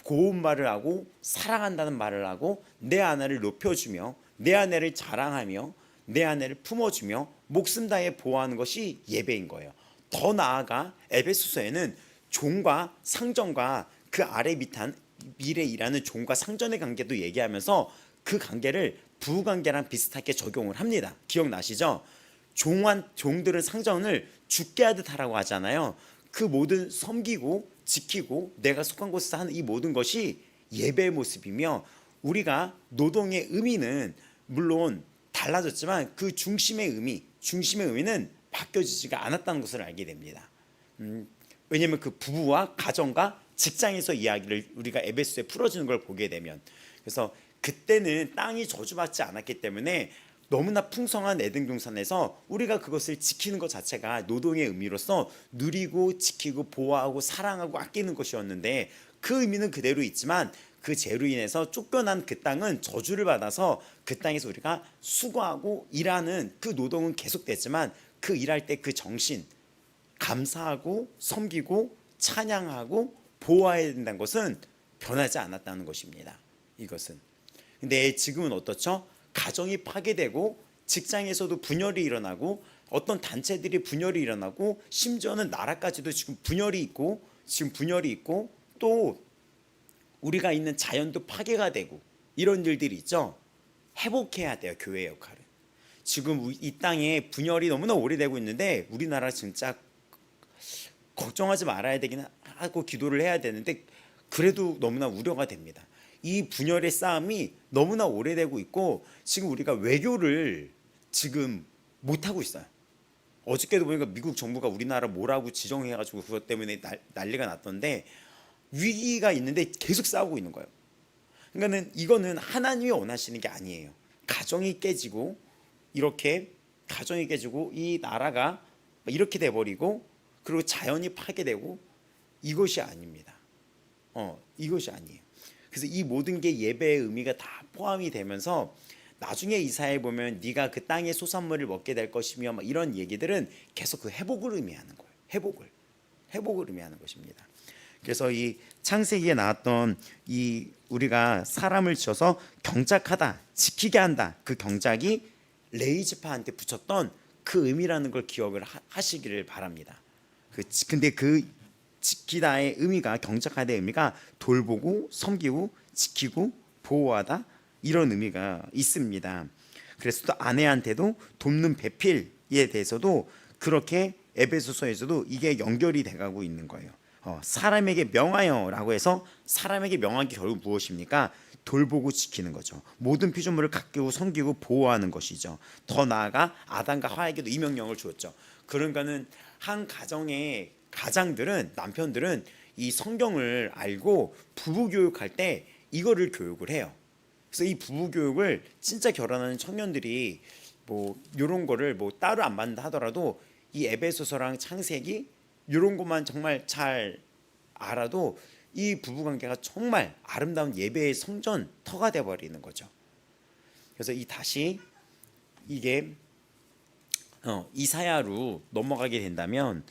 [SPEAKER 1] 고운 말을 하고 사랑한다는 말을 하고 내 아내를 높여주며 내 아내를 자랑하며 내 아내를 품어주며 목숨 다해 보호하는 것이 예배인 거예요. 더 나아가 에베소서에는 종과 상전과 그 아래 밑에 일하는 종과 상전의 관계도 얘기하면서 그 관계를 부부관계랑 비슷하게 적용을 합니다. 기억나시죠? 종들은 상전을 죽게 하듯 하라고 하잖아요. 그 모든 섬기고 지키고 내가 속한 곳에서 하는 이 모든 것이 예배의 모습이며, 우리가 노동의 의미는 물론 달라졌지만 그 중심의 의미는 바뀌어지지가 않았다는 것을 알게 됩니다. 왜냐하면 그 부부와 가정과 직장에서 이야기를 우리가 에베소에 풀어주는 걸 보게 되면, 그래서 그때는 땅이 저주받지 않았기 때문에 너무나 풍성한 에덴 동산에서 우리가 그것을 지키는 것 자체가 노동의 의미로서 누리고 지키고 보호하고 사랑하고 아끼는 것이었는데, 그 의미는 그대로 있지만 그 죄로 인해서 쫓겨난 그 땅은 저주를 받아서 그 땅에서 우리가 수고하고 일하는 그 노동은 계속됐지만, 그 일할 때 그 정신, 감사하고 섬기고 찬양하고 보호해야 된다는 것은 변하지 않았다는 것입니다. 이것은. 근데 지금은 어떻죠? 가정이 파괴되고 직장에서도 분열이 일어나고 어떤 단체들이 분열이 일어나고 심지어는 나라까지도 지금 분열이 있고 또 우리가 있는 자연도 파괴가 되고 이런 일들이 있죠. 회복해야 돼요. 교회의 역할은. 지금 이 땅에 분열이 너무나 오래되고 있는데 우리나라 진짜 걱정하지 말아야 되긴 하고 기도를 해야 되는데, 그래도 너무나 우려가 됩니다. 이 분열의 싸움이 너무나 오래되고 있고 지금 우리가 외교를 지금 못하고 있어요. 어저께도 보니까 미국 정부가 우리나라 뭐라고 지정해가지고 그것 때문에 난리가 났던데, 위기가 있는데 계속 싸우고 있는 거예요. 그러니까는 이거는 하나님이 원하시는 게 아니에요. 가정이 깨지고 이 나라가 이렇게 돼버리고 그리고 자연이 파괴되고 이것이 아닙니다. 이것이 아니에요. 그래서 이 모든 게 예배의 의미가 다 포함이 되면서 나중에 이사야에 보면 네가 그 땅의 소산물을 먹게 될 것이며 막 이런 얘기들은 계속 그 회복을 의미하는 거예요. 회복을 의미하는 것입니다. 그래서 이 창세기에 나왔던 이 우리가 사람을 지어서 경작하다, 지키게 한다, 그 경작이 레이즈파한테 붙였던 그 의미라는 걸 기억을 하시기를 바랍니다. 근데 그 지키다의 의미가, 경작하다의 의미가 돌보고 섬기고 지키고 보호하다 이런 의미가 있습니다. 그래서 또 아내한테도 돕는 배필에 대해서도 그렇게 에베소서에서도 이게 연결이 돼가고 있는 거예요. 사람에게 명하여라고 해서 사람에게 명한 게 결국 무엇입니까? 돌보고 지키는 거죠. 모든 피조물을 가꾸고 섬기고 보호하는 것이죠. 더 나아가 아담과 하와에게도 이 명령을 주었죠. 그러니까는 한 가정의 가장들은, 남편들은 이 성경을 알고 부부 교육할 때 이거를 교육을 해요. 그래서 이 부부 교육을 진짜 결혼하는 청년들이 뭐 이런 거를 뭐 따로 안 받는다 하더라도 이 에베소서랑 창세기 이런 것만 정말 잘 알아도 이 부부관계가 정말 아름다운 예배의 성전터가 되어버리는 거죠. 그래서 다시 이게 이사야로 넘어가게 된다면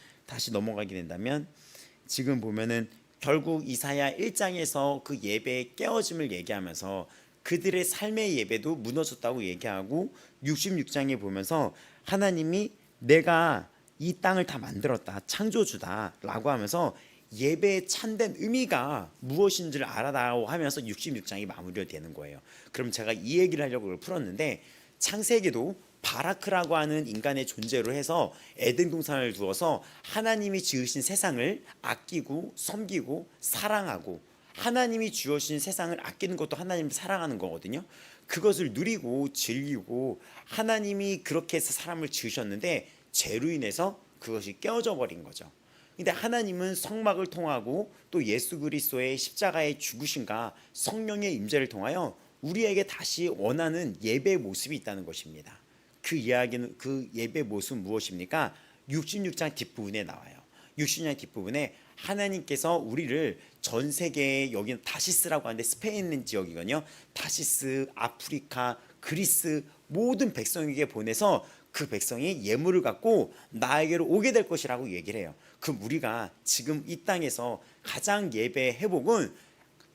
[SPEAKER 1] 지금 보면은 결국 이사야 1장에서 그 예배의 깨어짐을 얘기하면서 그들의 삶의 예배도 무너졌다고 얘기하고 66장에 보면서 하나님이 내가 이 땅을 다 만들었다, 창조주다라고 하면서 예배의 참된 의미가 무엇인지를 알아다오 하면서 66장이 마무리가 되는 거예요. 그럼 제가 이 얘기를 하려고 그걸 풀었는데, 창세기도 바라크라고 하는 인간의 존재로 해서 에덴 동산을 두어서 하나님이 지으신 세상을 아끼고 섬기고 사랑하고, 하나님이 주어진 세상을 아끼는 것도 하나님을 사랑하는 거거든요. 그것을 누리고 즐기고, 하나님이 그렇게 해서 사람을 지으셨는데 죄로 인해서 그것이 깨어져 버린 거죠. 근데 하나님은 성막을 통하고 또 예수 그리스도의 십자가의 죽으심과 성령의 임재를 통하여 우리에게 다시 원하는 예배의 모습이 있다는 것입니다. 그 이야기는, 그 예배 모습은 무엇입니까? 66장 뒷부분에 나와요. 66장 뒷부분에 하나님께서 우리를 전 세계에, 여기는 다시스라고 하는데 스페인 있는 지역이거든요. 다시스, 아프리카, 그리스 모든 백성에게 보내서 그 백성이 예물을 갖고 나에게로 오게 될 것이라고 얘기를 해요. 그럼 우리가 지금 이 땅에서 가장 예배의 회복은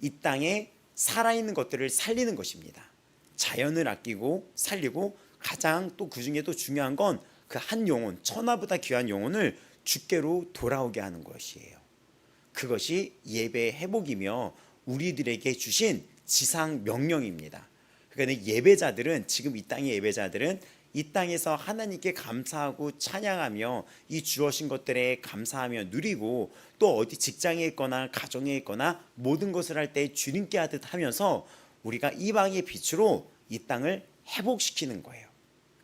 [SPEAKER 1] 이 땅에 살아있는 것들을 살리는 것입니다. 자연을 아끼고 살리고, 가장 또 그 중에 또 중요한 건 그 한 영혼, 천하보다 귀한 영혼을 주께로 돌아오게 하는 것이에요. 그것이 예배의 회복이며 우리들에게 주신 지상 명령입니다. 그러니까 예배자들은, 지금 이 땅의 예배자들은 이 땅에서 하나님께 감사하고 찬양하며 이 주어진 것들에 감사하며 누리고, 또 어디 직장에 있거나 가정에 있거나 모든 것을 할 때 주님께 하듯 하면서 우리가 이방의 빛으로 이 땅을 회복시키는 거예요.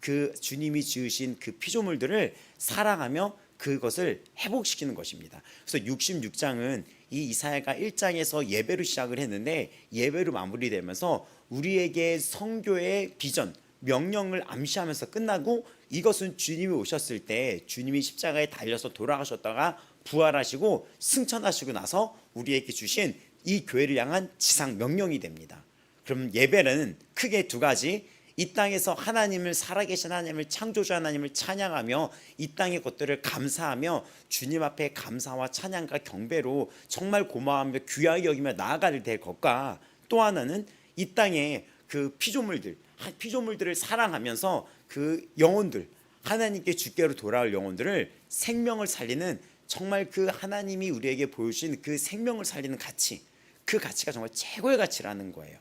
[SPEAKER 1] 그 주님이 지으신 그 피조물들을 사랑하며 그것을 회복시키는 것입니다. 그래서 66장은 이 이사야가 1장에서 예배로 시작을 했는데 예배로 마무리되면서 우리에게 성교의 비전, 명령을 암시하면서 끝나고, 이것은 주님이 오셨을 때 주님이 십자가에 달려서 돌아가셨다가 부활하시고 승천하시고 나서 우리에게 주신 이 교회를 향한 지상 명령이 됩니다. 그럼 예배는 크게 두 가지, 이 땅에서 하나님을, 살아계신 하나님을, 창조주 하나님을 찬양하며 이 땅의 것들을 감사하며 주님 앞에 감사와 찬양과 경배로 정말 고마워하며 귀하게 여기며 나아가야 될 것과, 또 하나는 이 땅의 그 피조물들을 사랑하면서 그 영혼들, 하나님께 주께로 돌아올 영혼들을 생명을 살리는, 정말 그 하나님이 우리에게 보여주신 그 생명을 살리는 가치, 그 가치가 정말 최고의 가치라는 거예요.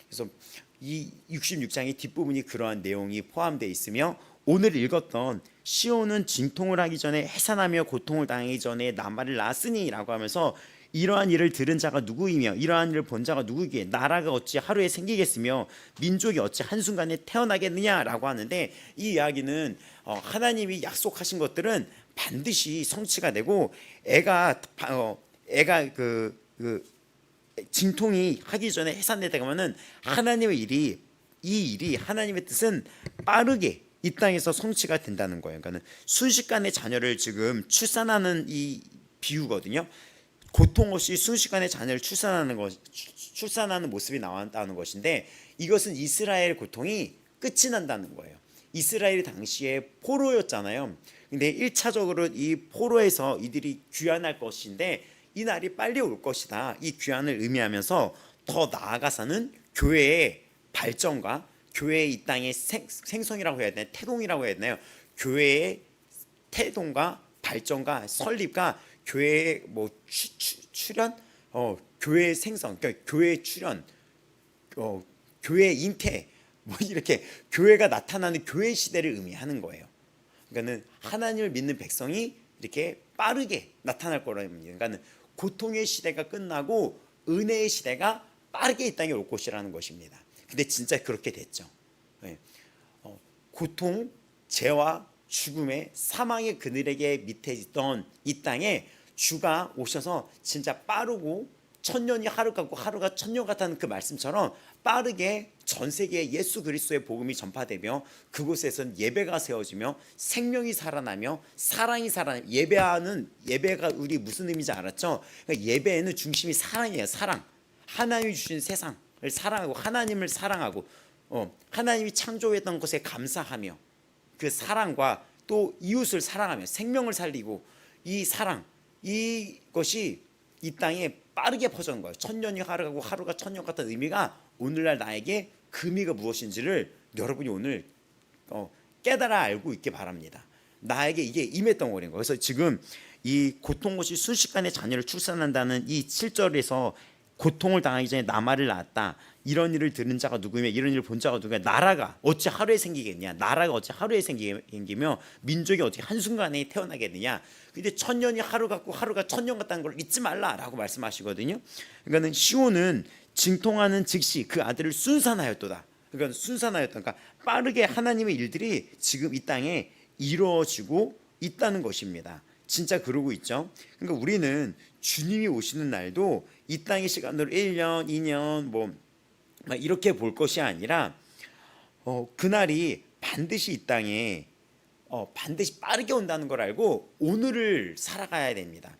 [SPEAKER 1] 그래서 이 66장의 뒷부분이 그러한 내용이 포함되어 있으며, 오늘 읽었던 시온은 진통을 하기 전에 해산하며 고통을 당하기 전에 나말을 낳았으니 라고 하면서, 이러한 일을 들은 자가 누구이며 이러한 일을 본 자가 누구이기에 나라가 어찌 하루에 생기겠으며 민족이 어찌 한순간에 태어나겠느냐라고 하는데, 이 이야기는 하나님이 약속하신 것들은 반드시 성취가 되고, 애가 진통이 하기 전에 해산되다 보면은 하나님의 이 일이 하나님의 뜻은 빠르게 이 땅에서 성취가 된다는 거예요. 그러니까 순식간에 자녀를 지금 출산하는 이 비유거든요. 고통 없이 순식간에 자녀를 출산하는 모습이 나왔다는 것인데, 이것은 이스라엘 고통이 끝이 난다는 거예요. 이스라엘이 당시에 포로였잖아요. 근데 1차적으로 이 포로에서 이들이 귀환할 것인데 이 날이 빨리 올 것이다, 이 귀환을 의미하면서 더 나아가서는 교회의 발전과 교회의 이 땅의 생성이라고 해야 되나요? 태동이라고 해야 되나요? 교회의 태동과 발전과 설립과 교회의 출현, 교회의 생성, 그러니까 교회의 출현, 교회의 잉태, 이렇게 교회가 나타나는 교회 시대를 의미하는 거예요. 그러니까는 하나님을 믿는 백성이 이렇게 빠르게 나타날 거라는 겁니다. 그러니까는 고통의 시대가 끝나고 은혜의 시대가 빠르게 이 땅에 올 것이라는 것입니다. 근데 진짜 그렇게 됐죠. 고통, 죄와 죽음의 사망의 그늘에게 밑에 있던 이 땅에 주가 오셔서 진짜 빠르고 천년이 하루 같고 하루가 천년 같다는 그 말씀처럼 빠르게 전 세계에 예수 그리스도의 복음이 전파되며, 그곳에선 예배가 세워지며 생명이 살아나며 사랑이 살아나며, 예배가 우리 무슨 의미인지 알았죠? 그러니까 예배에는 중심이 사랑이에요. 사랑. 하나님이 주신 세상을 사랑하고 하나님을 사랑하고 하나님이 창조했던 것에 감사하며 그 사랑과 또 이웃을 사랑하며 생명을 살리고, 이 사랑, 이것이 이 땅에 빠르게 퍼져는 거예요. 천년이 하루가고 하루가 천년 같은 의미가 오늘날 나에게 그 의미가 무엇인지를 여러분이 오늘 깨달아 알고 있기 바랍니다. 나에게 이게 임했던 거라는 거예요. 그래서 지금 이 고통 없이 순식간에 자녀를 출산한다는 이 7절에서 고통을 당하기 전에 나말을 낳았다. 이런 일을 들은 자가 누구며 이런 일을 본 자가 누구냐. 나라가 어찌 하루에 생기겠냐. 나라가 어찌 하루에 생기며 민족이 어떻게 한순간에 태어나겠느냐. 근데 천년이 하루 같고 하루가 천년 같다는 걸 잊지 말라라고 말씀하시거든요. 그러니까는 시온은 진통하는 즉시 그 아들을 순산하였도다. 그러니까 순산하였다. 그러니까 빠르게 하나님의 일들이 지금 이 땅에 이루어지고 있다는 것입니다. 진짜 그러고 있죠. 그러니까 우리는 주님이 오시는 날도 이 땅의 시간으로 1년, 2년 뭐 이렇게 볼 것이 아니라 그날이 반드시 이 땅에 반드시 빠르게 온다는 걸 알고 오늘을 살아가야 됩니다.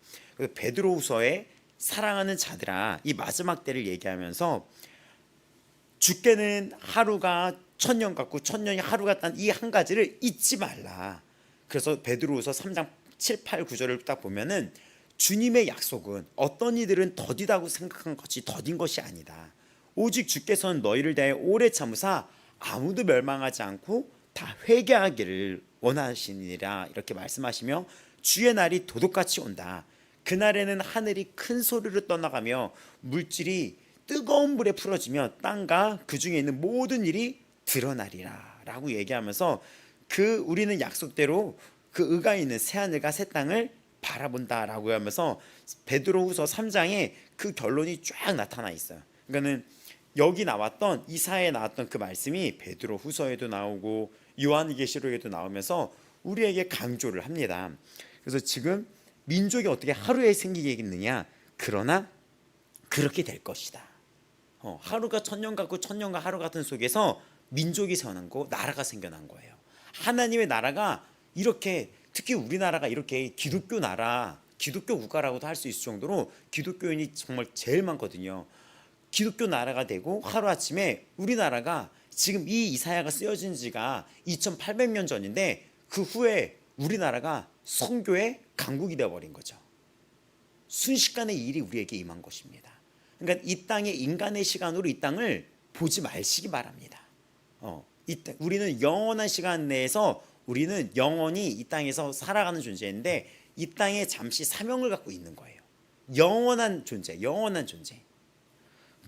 [SPEAKER 1] 베드로후서에 사랑하는 자들아 이 마지막 때를 얘기하면서 주께는 하루가 천년 같고 천년이 하루 같다는 이 한 가지를 잊지 말라. 그래서 베드로후서 3장 7, 8, 9절을 딱 보면은 주님의 약속은 어떤 이들은 더디다고 생각한 것이 더딘 것이 아니다. 오직 주께서는 너희를 대하여 오래 참으사 아무도 멸망하지 않고 다 회개하기를 원하시니라 이렇게 말씀하시며 주의 날이 도둑같이 온다. 그날에는 하늘이 큰 소리로 떠나가며 물질이 뜨거운 불에 풀어지며 땅과 그 중에 있는 모든 일이 드러나리라 라고 얘기하면서 우리는 약속대로 그 의가 있는 새하늘과 새 땅을 바라본다라고 하면서 베드로후서 3장에 그 결론이 쫙 나타나 있어요. 그러니까는 여기 나왔던 이사야에 나왔던 그 말씀이 베드로후서에도 나오고 요한계시록에도 나오면서 우리에게 강조를 합니다. 그래서 지금 민족이 어떻게 하루에 생기겠느냐? 그러나 그렇게 될 것이다. 하루가 천년 같고 천년과 하루 같은 속에서 민족이 세어난 거, 나라가 생겨난 거예요. 하나님의 나라가 이렇게 특히 우리나라가 이렇게 기독교 나라, 기독교 국가라고도 할 수 있을 정도로 기독교인이 정말 제일 많거든요. 기독교 나라가 되고 하루아침에 우리나라가 지금 이 이사야가 쓰여진 지가 2800년 전인데 그 후에 우리나라가 선교의 강국이 되어버린 거죠. 순식간에 이 일이 우리에게 임한 것입니다. 그러니까 이 땅의 인간의 시간으로 이 땅을 보지 마시기 바랍니다. 우리는 영원한 시간 내에서 우리는 영원히 이 땅에서 살아가는 존재인데 이 땅에 잠시 사명을 갖고 있는 거예요. 영원한 존재, 영원한 존재.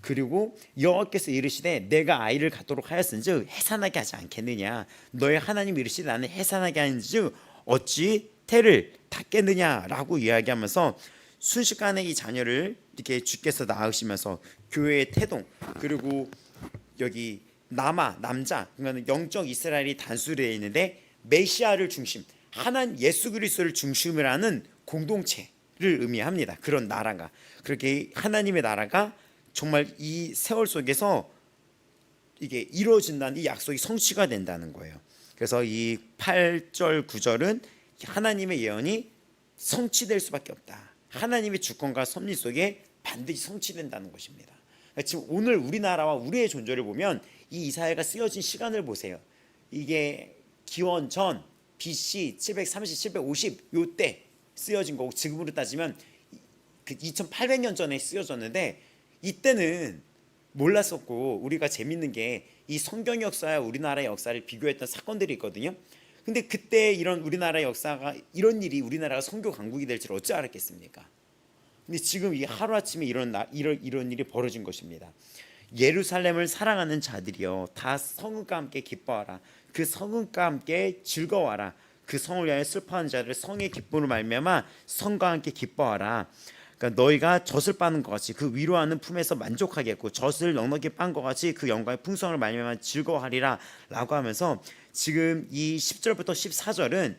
[SPEAKER 1] 그리고 여호와께서 이르시되 내가 아이를 갖도록 하였은즉 해산하게 하지 않겠느냐. 너의 하나님 이르시되 나는 해산하게 하는즉 어찌 태를 닫겠느냐라고 이야기하면서 순식간에 이 자녀를 이렇게 주께서 낳으시면서 교회의 태동 그리고 여기 남자 그러니까 영적 이스라엘이 단수되어 있는데 메시아를 중심 하나님 예수 그리스도를 중심으로 하는 공동체를 의미합니다. 그런 나라가 그렇게 하나님의 나라가 정말 이 세월 속에서 이게 이루어진다는 이 약속이 성취가 된다는 거예요. 그래서 이 8절 9절은 하나님의 예언이 성취될 수밖에 없다. 하나님의 주권과 섭리 속에 반드시 성취된다는 것입니다. 지금 오늘 우리나라와 우리의 존재를 보면 이 이사야가 쓰여진 시간을 보세요. 이게 기원 전 BC 730, 750 요때 쓰여진 거고 지금으로 따지면 그 2800년 전에 쓰여졌는데 이때는 몰랐었고 우리가 재밌는 게 이 성경 역사와 우리나라의 역사를 비교했던 사건들이 있거든요. 근데 그때 이런 우리나라의 역사가 이런 일이 우리나라가 선교 강국이 될 줄 어찌 알았겠습니까? 근데 지금 이 하루아침에 이런 일이 벌어진 것입니다. 예루살렘을 사랑하는 자들이여 다 성읍과 함께 기뻐하라. 그 성읍과 함께 즐거워하라. 그 성을 위하여 슬퍼하는 자들 성의 기쁨으로 말미암아 성과 함께 기뻐하라. 그러니까 너희가 젖을 빠는 것 같이 그 위로하는 품에서 만족하겠고 젖을 넉넉히 빤 것 같이 그 영광의 풍성을 말미암아 즐거워하리라 라고 하면서 지금 이 10절부터 14절은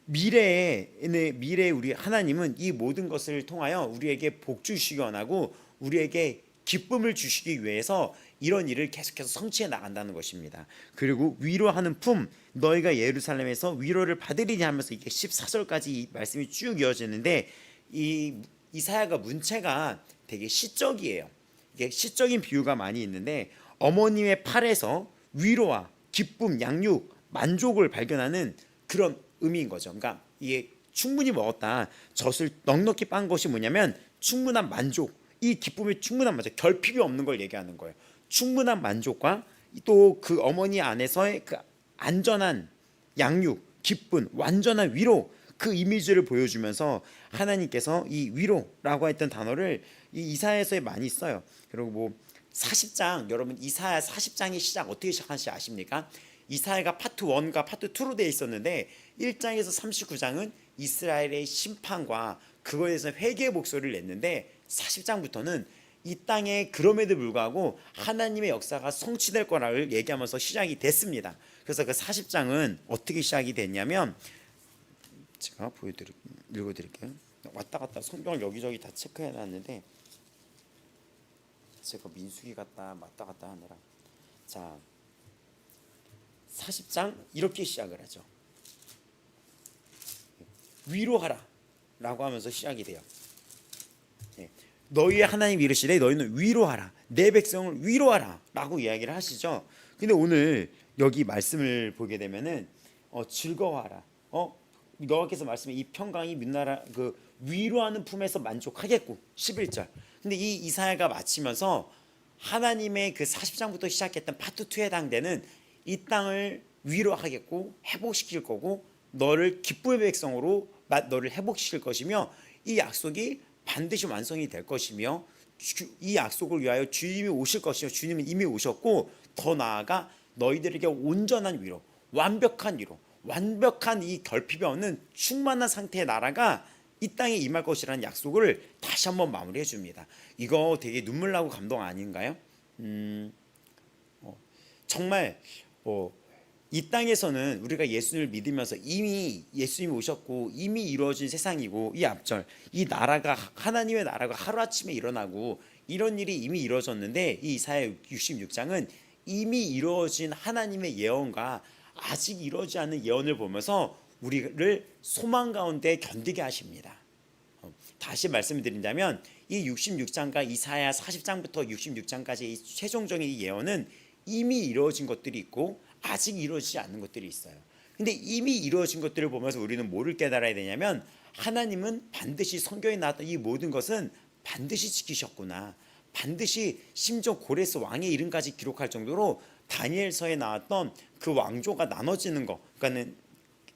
[SPEAKER 1] 미래에 우리 하나님은 이 모든 것을 통하여 우리에게 복 주시기 원하고 우리에게 기쁨을 주시기 위해서 이런 일을 계속해서 성취해 나간다는 것입니다. 그리고 위로하는 품 너희가 예루살렘에서 위로를 받으리니 하면서 이게 14절까지 이 말씀이 쭉 이어지는데 이 이사야가 문체가 되게 시적이에요. 이게 시적인 비유가 많이 있는데 어머님의 팔에서 위로와 기쁨, 양육, 만족을 발견하는 그런 의미인 거죠. 그러니까 이게 충분히 먹었다. 젖을 넉넉히 빤 것이 뭐냐면 충분한 만족, 이 기쁨의 충분한 만족, 결핍이 없는 걸 얘기하는 거예요. 충분한 만족과 또 그 어머니 안에서의 그 안전한 양육, 기쁨, 완전한 위로, 그 이미지를 보여주면서 하나님께서 이 위로라고 했던 단어를 이 이사야서에 많이 써요. 그리고 뭐 40장, 여러분 이사야 40장의 시작 어떻게 시작하는지 아십니까? 이사야가 파트 1과 파트 2로 되어 있었는데 1장에서 39장은 이스라엘의 심판과 그거에 대해서 회개의 목소리를 냈는데 40장부터는 이 땅에 그럼에도 불구하고 하나님의 역사가 성취될 거라를 얘기하면서 시작이 됐습니다. 그래서 그 40장은 어떻게 시작이 됐냐면, 제가 읽어드릴게요. 왔다 갔다 성경을 여기저기 다 체크해놨는데 제가 민수기 갔다 왔다 갔다 하느라. 자, 40장 이렇게 시작을 하죠. 위로하라 라고 하면서 시작이 돼요. 너희의 하나님 이르시되 너희는 위로하라, 내 백성을 위로하라 라고 이야기를 하시죠. 근데 오늘 여기 말씀을 보게 되면은 즐거워하라, 여호와께서 말씀해 이 평강이 민나라 그 위로하는 품에서 만족하겠고 11절. 근데 이 이사야가 마치면서 하나님의 그 40장부터 시작했던 파트 2에 해당되는 이 땅을 위로하겠고 회복시킬 거고 너를 기쁨의 백성으로 너를 회복시킬 것이며 이 약속이 반드시 완성이 될 것이며 이 약속을 위하여 주님이 오실 것이요 주님은 이미 오셨고 더 나아가 너희들에게 온전한 위로, 완벽한 위로, 완벽한 이 결핍이 없는 충만한 상태의 나라가 이 땅에 임할 것이라는 약속을 다시 한번 마무리해 줍니다. 이거 되게 눈물 나고 감동 아닌가요? 정말 이 땅에서는 우리가 예수님을 믿으면서 이미 예수님이 오셨고 이미 이루어진 세상이고 이 앞절 이 나라가 하나님의 나라가 하루아침에 일어나고 이런 일이 이미 이루어졌는데 이 이사야 66장은 이미 이루어진 하나님의 예언과 아직 이루어지지 않은 예언을 보면서 우리를 소망 가운데 견디게 하십니다. 다시 말씀을 드린다면 이 66장과 이사야 40장부터 66장까지 이 최종적인 이 예언은 이미 이루어진 것들이 있고 아직 이루어지지 않는 것들이 있어요. 근데 이미 이루어진 것들을 보면서 우리는 뭐를 깨달아야 되냐면 하나님은 반드시 성경에 나왔던 이 모든 것은 반드시 지키셨구나. 반드시 심지어 고레스 왕의 이름까지 기록할 정도로 다니엘서에 나왔던 그 왕조가 나눠지는 것, 그러니까는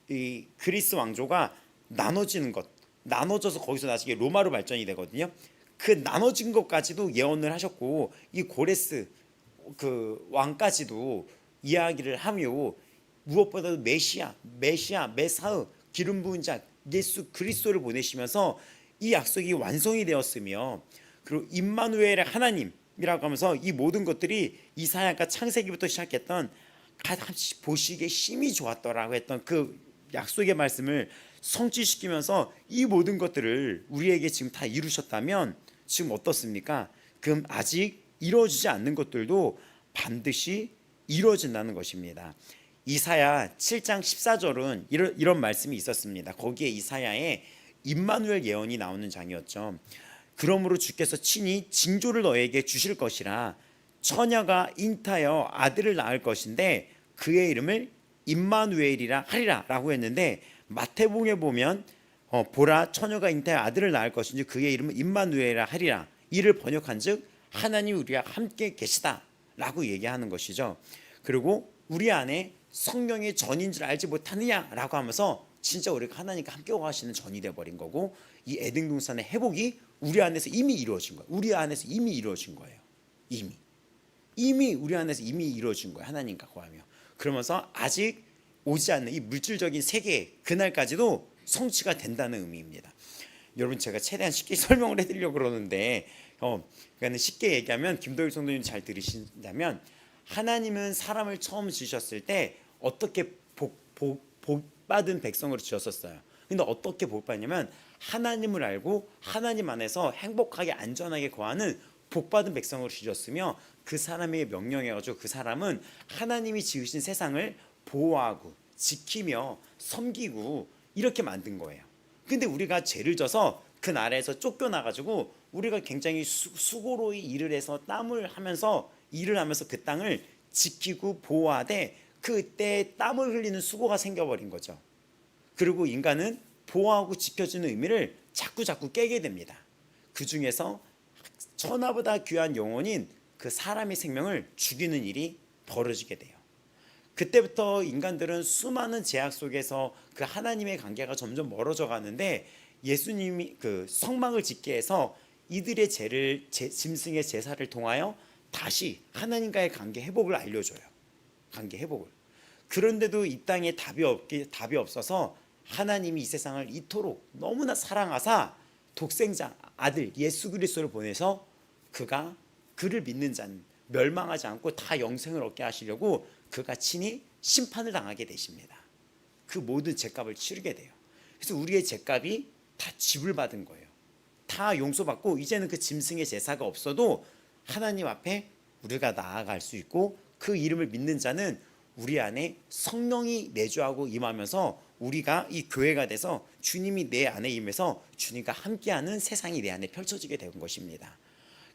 [SPEAKER 1] 이 그리스 왕조가 나눠지는 것, 나눠져서 거기서 나중에 로마로 발전이 되거든요. 그 나눠진 것까지도 예언을 하셨고 이 고레스 그 왕까지도 이야기를 하며 무엇보다도 메시아, 메사흐, 기름 부은 자 예수 그리스도를 보내시면서 이 약속이 완성이 되었으며 그리고 임마누엘의 하나님이라고 하면서 이 모든 것들이 이사야가 창세기부터 시작했던 보시기에 심히 좋았더라고 했던 그 약속의 말씀을 성취시키면서 이 모든 것들을 우리에게 지금 다 이루셨다면 지금 어떻습니까? 그럼 아직 이루어지지 않는 것들도 반드시 이루어진다는 것입니다. 이사야 7장 14절은 이런 말씀이 있었습니다. 거기에 이사야의 임마누엘 예언이 나오는 장이었죠. 그러므로 주께서 친히 징조를 너에게 주실 것이라 처녀가 잉타하여 아들을 낳을 것인데 그의 이름을 임마누엘이라 하리라 라고 했는데 마태복음에 보면 보라 처녀가 잉타하여 아들을 낳을 것인지 그의 이름은 임마누엘이라 하리라 이를 번역한즉 하나님 우리와 함께 계시다 라고 얘기하는 것이죠. 그리고 우리 안에 성령의 전인 줄 알지 못하느냐라고 하면서 진짜 우리가 하나님과 함께 하시는 전이 되어버린 거고 이 에덴 동산의 회복이 우리 안에서 이미 이루어진 거예요. 우리 안에서 이미 이루어진 거예요. 이미 우리 안에서 이미 이루어진 거예요. 하나님과 거하며. 그러면서 아직 오지 않는 이 물질적인 세계 그날까지도 성취가 된다는 의미입니다. 여러분 제가 최대한 쉽게 설명을 해드리려고 그러는데 그러니까 쉽게 얘기하면 김도일 성도님 잘 들으신다면 하나님은 사람을 처음 지으셨을 때 어떻게 복받은 백성으로 지었었어요. 근데 어떻게 복받냐면 하나님을 알고 하나님 안에서 행복하게 안전하게 거하는 복받은 백성으로 지었으며 그 사람에게 명령해가지고 그 사람은 하나님이 지으신 세상을 보호하고 지키며 섬기고 이렇게 만든 거예요. 근데 우리가 죄를 져서 그 나라에서 쫓겨나가지고 우리가 굉장히 수고로이 일을 해서 땀을 하면서 일을 하면서 그 땅을 지키고 보호하되 그때 땀을 흘리는 수고가 생겨버린 거죠. 그리고 인간은 보호하고 지켜주는 의미를 자꾸 깨게 됩니다. 그 중에서 천하보다 귀한 영혼인 그 사람의 생명을 죽이는 일이 벌어지게 돼요. 그때부터 인간들은 수많은 제약 속에서 그 하나님의 관계가 점점 멀어져 가는데, 예수님이 그 성막을 짓게 해서 이들의 죄를 짐승의 제사를 통하여 다시 하나님과의 관계 회복을 알려줘요. 관계 회복을. 그런데도 이 땅에 답이 없어서 하나님이 이 세상을 이토록 너무나 사랑하사 독생자 아들 예수 그리스도를 보내서 그를 믿는 자는 멸망하지 않고 다 영생을 얻게 하시려고 그가 친히 심판을 당하게 되십니다. 그 모든 죄값을 치르게 돼요. 그래서 우리의 죄값이 다 지불받은 거예요. 다 용서받고 이제는 그 짐승의 제사가 없어도 하나님 앞에 우리가 나아갈 수 있고, 그 이름을 믿는 자는 우리 안에 성령이 내주하고 임하면서 우리가 이 교회가 돼서 주님이 내 안에 임해서 주님과 함께하는 세상이 내 안에 펼쳐지게 된 것입니다.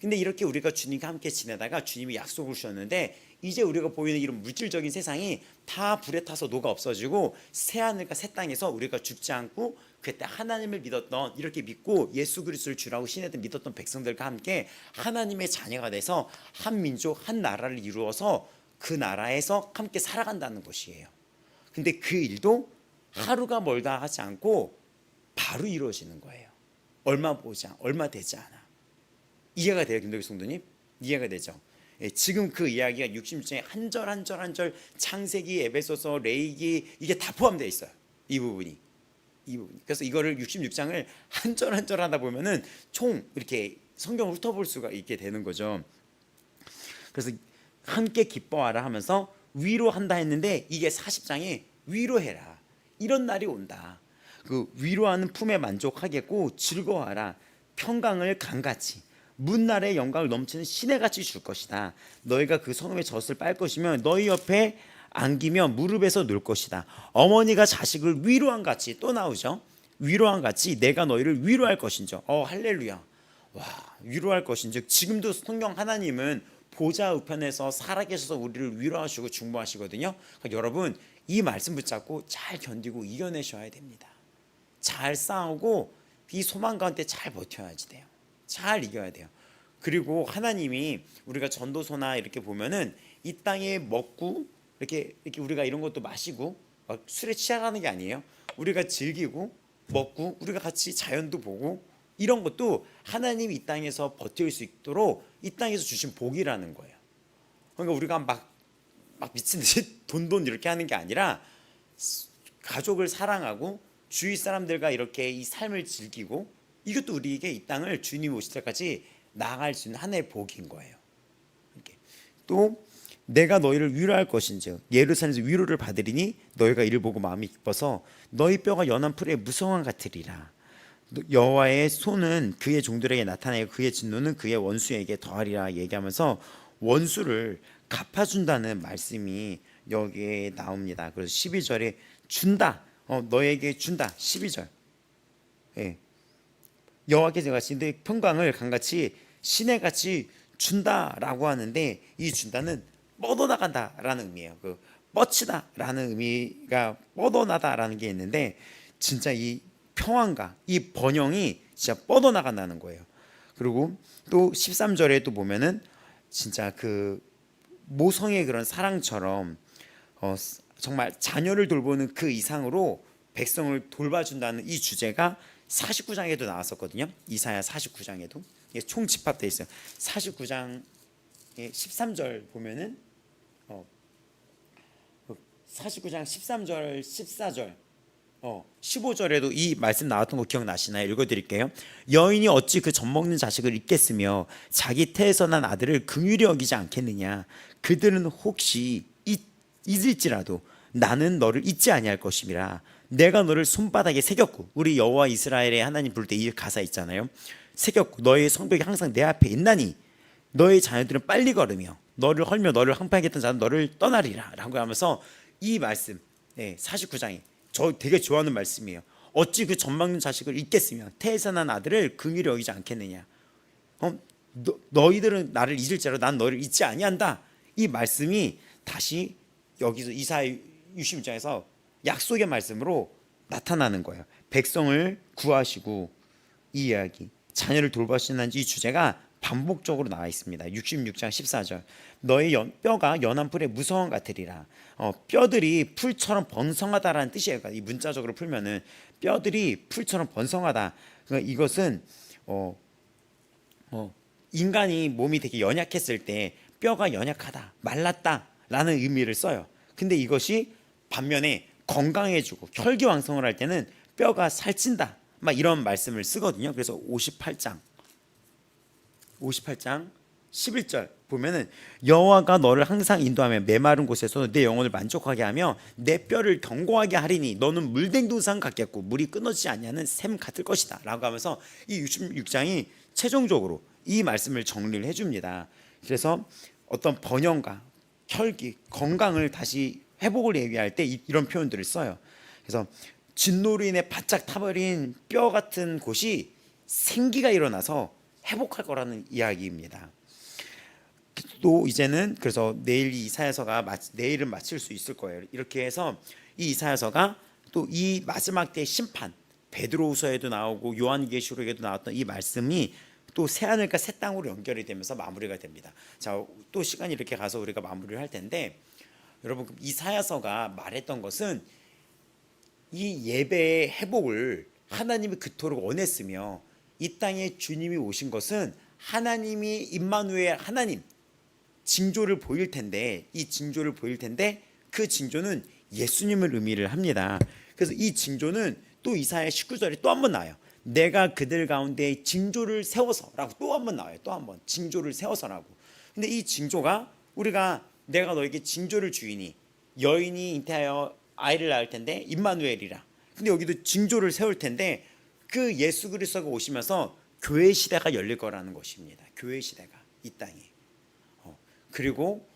[SPEAKER 1] 근데 이렇게 우리가 주님과 함께 지내다가 주님이 약속을 주셨는데, 이제 우리가 보이는 이런 물질적인 세상이 다 불에 타서 녹아 없어지고 새하늘과 새 땅에서 우리가 죽지 않고 그때 하나님을 믿었던, 이렇게 믿고 예수 그리스도를 주라고 신뢰했던 믿었던 백성들과 함께 하나님의 자녀가 돼서 한 민족 한 나라를 이루어서 그 나라에서 함께 살아간다는 것이에요. 근데 그 일도 하루가 멀다 하지 않고 바로 이루어지는 거예요. 얼마 되지 않아. 이해가 돼요, 김덕희 성도님? 이해가 되죠? 예, 지금 그 이야기가 66장에 한 절 한 절 한 절 창세기, 에베소서, 레위기 이게 다 포함되어 있어요. 이 부분이. 그래서 이거를 66장을 한 절 한 절 하다 보면은 총 이렇게 성경을 훑어볼 수가 있게 되는 거죠. 그래서 함께 기뻐하라 하면서 위로한다 했는데, 이게 40장에 위로해라, 이런 날이 온다. 그 위로하는 품에 만족하겠고 즐거워하라. 평강을 강같이 문날의 영광을 넘치는 시내같이 줄 것이다. 너희가 그 성읍의 젖을 빨 것이며 너희 옆에 안기며 무릎에서 놀 것이다. 어머니가 자식을 위로한 같이, 또 나오죠. 위로한 같이 내가 너희를 위로할 것인즉. 할렐루야. 와, 위로할 것인즉. 지금도 성경 하나님은 보좌 우편에서 살아계셔서 우리를 위로하시고 중보하시거든요. 그러니까 여러분, 이 말씀 붙잡고 잘 견디고 이겨내셔야 됩니다. 잘 싸우고 이 소망 가운데 잘 버텨야지 돼요. 잘 이겨야 돼요. 그리고 하나님이 우리가 전도서나 이렇게 보면은 이 땅에 먹고 이렇게 우리가 이런 것도 마시고 막 술에 취하라는 게 아니에요. 우리가 즐기고 먹고 우리가 같이 자연도 보고 이런 것도 하나님이 이 땅에서 버틸 수 있도록 이 땅에서 주신 복이라는 거예요. 그러니까 우리가 막 미친 듯이 돈 이렇게 하는 게 아니라 가족을 사랑하고 주위 사람들과 이렇게 이 삶을 즐기고, 이것도 우리에게 이 땅을 주님 오실 때까지 나아갈 수 있는 하나의 복인 거예요. 이렇게. 또 내가 너희를 위로할 것인즉 예루살렘에서 위로를 받으리니 너희가 이를 보고 마음이 기뻐서 너희 뼈가 연한 풀의 무성한 같으리라. 여호와의 손은 그의 종들에게 나타내고 그의 진노는 그의 원수에게 더하리라 얘기하면서 원수를 갚아준다는 말씀이 여기에 나옵니다. 그래서 12절에 준다, 너에게 준다. 12절. 예. 여호와께서 가시는데 평강을 강같이 시내같이 준다라고 하는데, 이 준다는 뻗어나간다라는 의미예요. 그 뻗치다라는 의미가 뻗어나다라는 게 있는데, 진짜 이 평안과 이 번영이 진짜 뻗어나간다는 거예요. 그리고 또 13절에 또 보면은 진짜 그 모성의 그런 사랑처럼 정말 자녀를 돌보는 그 이상으로 백성을 돌봐준다는 이 주제가 49장에도 나왔었거든요. 이사야 49장에도 총 집합되어 있어요. 49장 13절 보면은 49장 13절 14절 15절에도 이 말씀 나왔던 거 기억나시나요? 읽어드릴게요. 여인이 어찌 그 젖먹는 자식을 잊겠으며 자기 태에서 난 아들을 긍휼히 여기지 않겠느냐. 그들은 혹시 잊을지라도 나는 너를 잊지 아니할 것임이라. 내가 너를 손바닥에 새겼고, 우리 여호와 이스라엘의 하나님 부를 때 이 가사 있잖아요. 새겼고 너의 성벽이 항상 내 앞에 있나니 너의 자녀들은 빨리 걸으며 너를 헐며 너를 항파하겠던 자는 너를 떠나리라 라고 하면서 이 말씀 49장이 저 되게 좋아하는 말씀이에요. 어찌 그 젖먹는 자식을 잊겠으며 태에서 난 아들을 긍휼히 여기지 않겠느냐. 너희들은 나를 잊을지라도 난 너를 잊지 아니한다. 이 말씀이 다시 여기서 이사야 66장에서 약속의 말씀으로 나타나는 거예요. 백성을 구하시고 이 이야기, 자녀를 돌보시는 이 주제가 반복적으로 나와 있습니다. 66장 14절. 너의 뼈가 연한 풀의 무성한 같으리라. 뼈들이 풀처럼 번성하다라는 뜻이에요. 그러니까 이 문자적으로 풀면은 뼈들이 풀처럼 번성하다. 그러니까 이것은 인간이 몸이 되게 연약했을 때 뼈가 연약하다, 말랐다라는 의미를 써요. 근데 이것이 반면에 건강해지고 혈기왕성을 할 때는 뼈가 살찐다, 막 이런 말씀을 쓰거든요. 그래서 58장 11절 보면은 여호와가 너를 항상 인도하며 메마른 곳에서 내 영혼을 만족하게 하며 내 뼈를 견고하게 하리니 너는 물된 동산 같겠고 물이 끊어지지 않냐는 샘 같을 것이다 라고 하면서 이 66장이 최종적으로 이 말씀을 정리를 해줍니다. 그래서 어떤 번영과 혈기, 건강을 다시 회복을 얘기할 때 이런 표현들을 써요. 그래서 진노로 인해 바짝 타버린 뼈 같은 곳이 생기가 일어나서 회복할 거라는 이야기입니다. 또 이제는 그래서 내일 이 이사야서가 내일은 마칠 수 있을 거예요. 이렇게 해서 이 이사야서가 또 이 마지막 때의 심판, 베드로후서에도 나오고 요한계시록에도 나왔던 이 말씀이 또 새하늘과 새 땅으로 연결이 되면서 마무리가 됩니다. 자, 또 시간이 이렇게 가서 우리가 마무리를 할 텐데, 여러분 이사야서가 말했던 것은 이 예배의 회복을 하나님이 그토록 원했으며 이 땅에 주님이 오신 것은 하나님이 임마누엘 하나님 징조를 보일 텐데, 이 징조를 보일 텐데 그 징조는 예수님을 의미를 합니다. 그래서 이 징조는 또 이사야 19절에 또 한 번 나와요. 내가 그들 가운데 징조를 세워서라고 또 한 번 나와요. 또 한 번 징조를 세워서라고. 근데 이 징조가 우리가 내가 너에게 징조를 주이니 여인이 잉태하여 아이를 낳을 텐데 임마누엘이라. 근데 여기도 징조를 세울 텐데 그 예수 그리스도가 오시면서 교회 시대가 열릴 거라는 것입니다. 교회 시대가 이 땅에. 그리고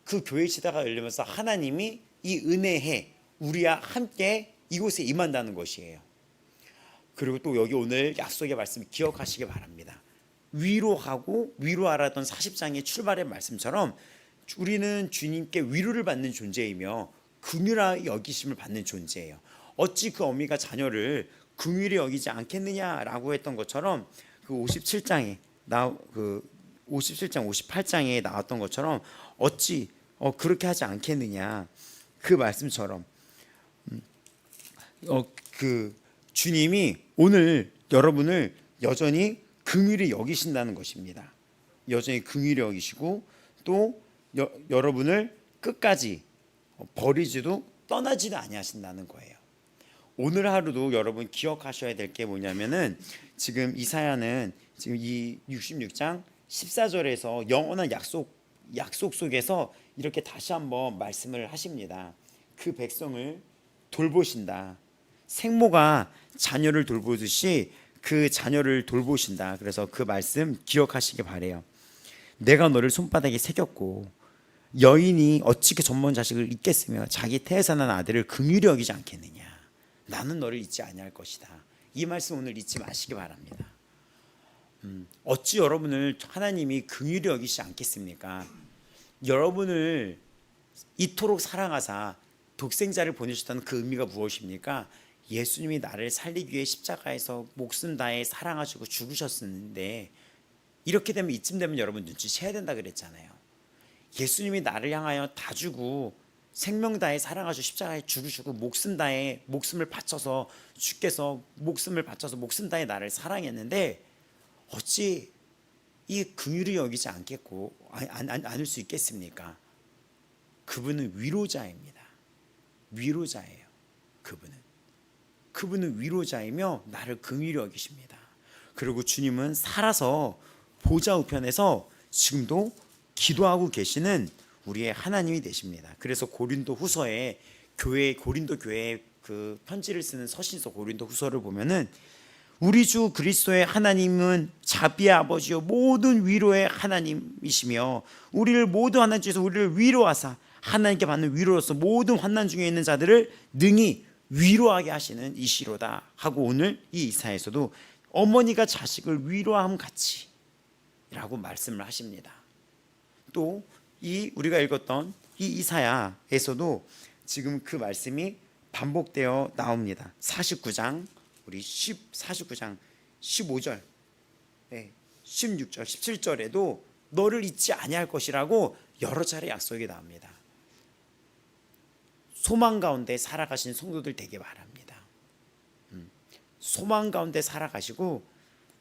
[SPEAKER 1] 그 교회 시대가 열리면서 하나님이 이 은혜에 우리와 함께 이곳에 임한다는 것이에요. 그리고 또 여기 오늘 약속의 말씀 기억하시기 바랍니다. 위로하고 위로하라던 40장의 출발의 말씀처럼 우리는 주님께 위로를 받는 존재이며 긍휼히 여기심을 받는 존재예요. 어찌 그 어미가 자녀를 긍휼히 여기지 않겠느냐라고 했던 것처럼 그 57장 58장에 나왔던 것처럼 어찌 그렇게 하지 않겠느냐, 그 말씀처럼 그 주님이 오늘 여러분을 여전히 긍휼히 여기신다는 것입니다. 여전히 긍휼히 여기시고 또 여러분을 끝까지 버리지도 떠나지도 아니하신다는 거예요. 오늘 하루도 여러분 기억하셔야 될 게 뭐냐면은 지금 이사야는 지금 이 66장 14절에서 영원한 약속 속에서 이렇게 다시 한번 말씀을 하십니다. 그 백성을 돌보신다. 생모가 자녀를 돌보듯이 그 자녀를 돌보신다. 그래서 그 말씀 기억하시기 바래요. 내가 너를 손바닥에 새겼고 여인이 어찌 그 전번 자식을 잊겠으며 자기 태에서 난 아들을 긍휼히 여기지 않겠느냐. 나는 너를 잊지 아니할 것이다. 이 말씀 오늘 잊지 마시기 바랍니다. 어찌 여러분을 하나님이 긍휼히 여기지 않겠습니까? 여러분을 이토록 사랑하사 독생자를 보내셨다는 그 의미가 무엇입니까? 예수님이 나를 살리기 위해 십자가에서 목숨 다해 사랑하시고 죽으셨는데, 이렇게 되면 이쯤 되면 여러분 눈치채야 된다 그랬잖아요. 예수님이 나를 향하여 다 주고 생명 다해 사랑하시고 십자가에 죽으시고 목숨 다해 목숨을 바쳐서 주께서 목숨을 바쳐서 목숨 다해 나를 사랑했는데 어찌 이 긍휼히 여기지 않겠고 않을 수 있겠습니까? 그분은 위로자입니다. 위로자예요. 그분은 위로자이며 나를 긍휼히 여기십니다. 그리고 주님은 살아서 보좌 우편에서 지금도 기도하고 계시는 우리의 하나님이 되십니다. 그래서 고린도 후서에 고린도 교회에 그 편지를 쓰는 서신서 고린도 후서를 보면은 우리 주 그리스도의 하나님은 자비의 아버지요 모든 위로의 하나님이시며 우리를 모두 하나님 중에서 우리를 위로하사 하나님께 받는 위로로서 모든 환난 중에 있는 자들을 능히 위로하게 하시는 이시로다 하고 오늘 이 이사야에서도 어머니가 자식을 위로함 같이 라고 말씀을 하십니다. 또 이 우리가 읽었던 이 이사야에서도 지금 그 말씀이 반복되어 나옵니다. 49장 15절 16절 17절에도 너를 잊지 아니할 것이라고 여러 차례 약속이 나옵니다. 소망 가운데 살아가신 성도들 되게 바랍니다. 소망 가운데 살아가시고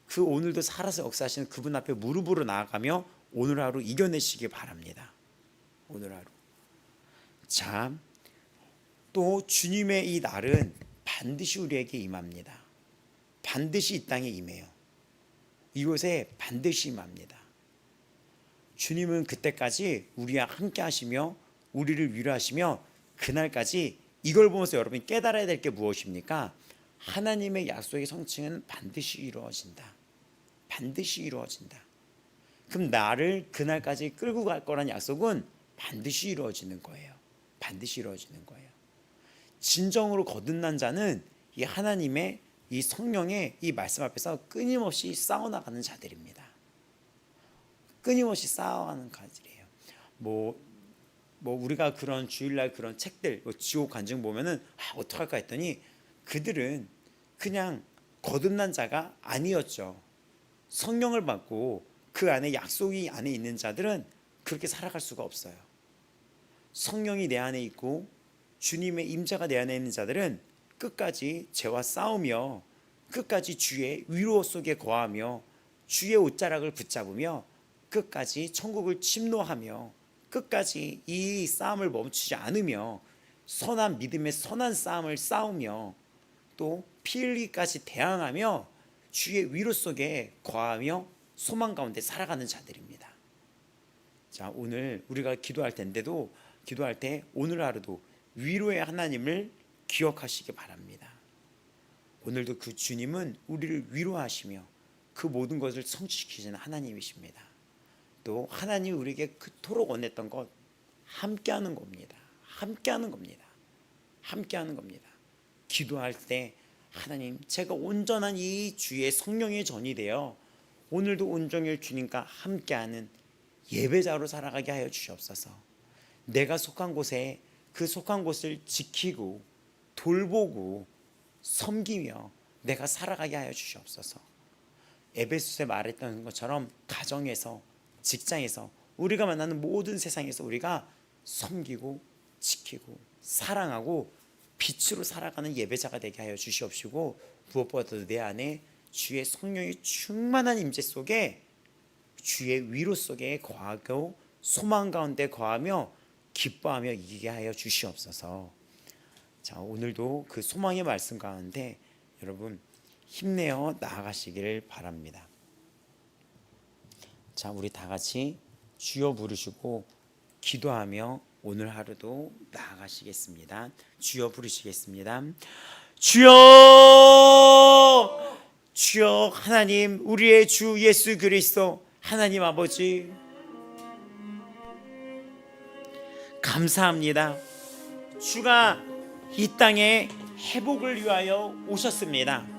[SPEAKER 1] 그 오늘도 살아서 역사하시는 그분 앞에 무릎으로 나아가며 오늘 하루 이겨내시기 바랍니다. 오늘 하루. 자, 또 주님의 이 날은 반드시 우리에게 임합니다. 반드시 이 땅에 임해요. 이곳에 반드시 임합니다. 주님은 그때까지 우리와 함께 하시며 우리를 위로하시며 그날까지 이걸 보면서 여러분이 깨달아야 될 게 무엇입니까? 하나님의 약속의 성취는 반드시 이루어진다. 반드시 이루어진다. 그럼 나를 그날까지 끌고 갈 거란 약속은 반드시 이루어지는 거예요. 반드시 이루어지는 거예요. 진정으로 거듭난 자는 이 하나님의 이 성령의 이 말씀 앞에서 끊임없이 싸워나가는 자들입니다. 끊임없이 싸워가는 자들이에요. 뭐 우리가 그런 주일날 그런 책들 지옥 간증 보면은 어떡할까 했더니 그들은 그냥 거듭난 자가 아니었죠. 성령을 받고 그 안에 약속이 안에 있는 자들은 그렇게 살아갈 수가 없어요. 성령이 내 안에 있고 주님의 임재가 내 안에 있는 자들은 끝까지 죄와 싸우며 끝까지 주의 위로 속에 거하며 주의 옷자락을 붙잡으며 끝까지 천국을 침노하며 끝까지 이 싸움을 멈추지 않으며 선한 믿음의 선한 싸움을 싸우며 또 피 흘리기까지 대항하며 주의 위로 속에 거하며 소망 가운데 살아가는 자들입니다. 자, 오늘 우리가 기도할 텐데도 기도할 때 오늘 하루도 위로의 하나님을 기억하시기 바랍니다. 오늘도 그 주님은 우리를 위로하시며 그 모든 것을 성취시키시는 하나님이십니다. 또 하나님이 우리에게 그토록 원했던 것 함께하는 겁니다. 함께하는 겁니다. 함께하는 겁니다. 기도할 때 하나님, 제가 온전한 이 주의 성령의 전이 되어 오늘도 온종일 주님과 함께하는 예배자로 살아가게 하여 주시옵소서. 내가 속한 곳에 그 속한 곳을 지키고 돌보고 섬기며 내가 살아가게 하여 주시옵소서. 에베소서에 말했던 것처럼 가정에서 직장에서 우리가 만나는 모든 세상에서 우리가 섬기고 지키고 사랑하고 빛으로 살아가는 예배자가 되게 하여 주시옵시고 무엇보다도 내 안에 주의 성령의 충만한 임재 속에 주의 위로 속에 거하고 소망 가운데 거하며 기뻐하며 이기게 하여 주시옵소서. 자, 오늘도 그 소망의 말씀 가운데 여러분 힘내어 나아가시기를 바랍니다. 자, 우리 다 같이 주여 부르시고 기도하며 오늘 하루도 나아가시겠습니다. 주여 부르시겠습니다. 주여, 주여. 하나님, 우리의 주 예수 그리스도 하나님 아버지 감사합니다. 주가 이 땅에 회복을 위하여 오셨습니다.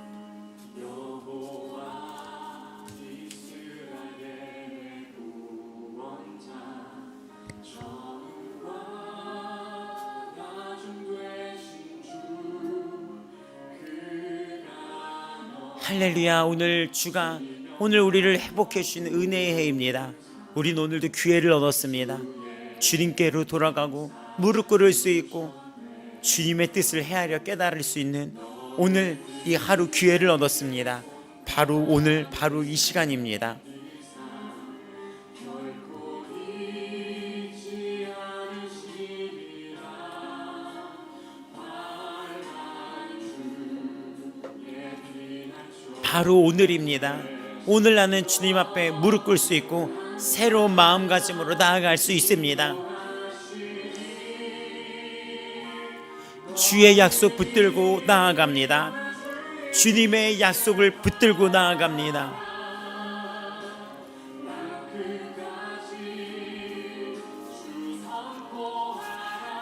[SPEAKER 1] 할렐루야. 오늘 주가 오늘 우리를 회복해 주시는 은혜의 해입니다. 우린 오늘도 기회를 얻었습니다. 주님께로 돌아가고 무릎 꿇을 수 있고 주님의 뜻을 헤아려 깨달을 수 있는 오늘 이 하루 기회를 얻었습니다. 바로 오늘 바로 이 시간입니다. 바로 오늘입니다. 오늘 나는 주님 앞에 무릎 꿇을 수 있고 새로운 마음가짐으로 나아갈 수 있습니다. 주의 약속 붙들고 나아갑니다. 주님의 약속을 붙들고 나아갑니다.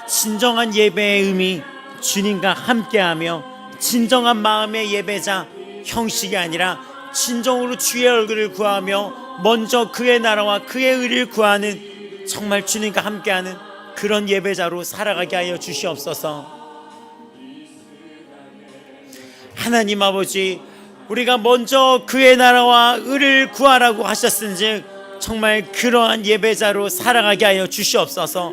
[SPEAKER 1] 진정한 예배의 의미, 주님과 함께하며 진정한 마음의 예배자, 형식이 아니라 진정으로 주의 얼굴을 구하며 먼저 그의 나라와 그의 의를 구하는 정말 주님과 함께하는 그런 예배자로 살아가게 하여 주시옵소서. 하나님 아버지, 우리가 먼저 그의 나라와 의를 구하라고 하셨은즉 정말 그러한 예배자로 살아가게 하여 주시옵소서.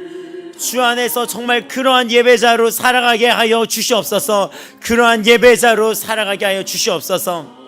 [SPEAKER 1] 주 안에서 정말 그러한 예배자로 살아가게 하여 주시옵소서. 그러한 예배자로 살아가게 하여 주시옵소서.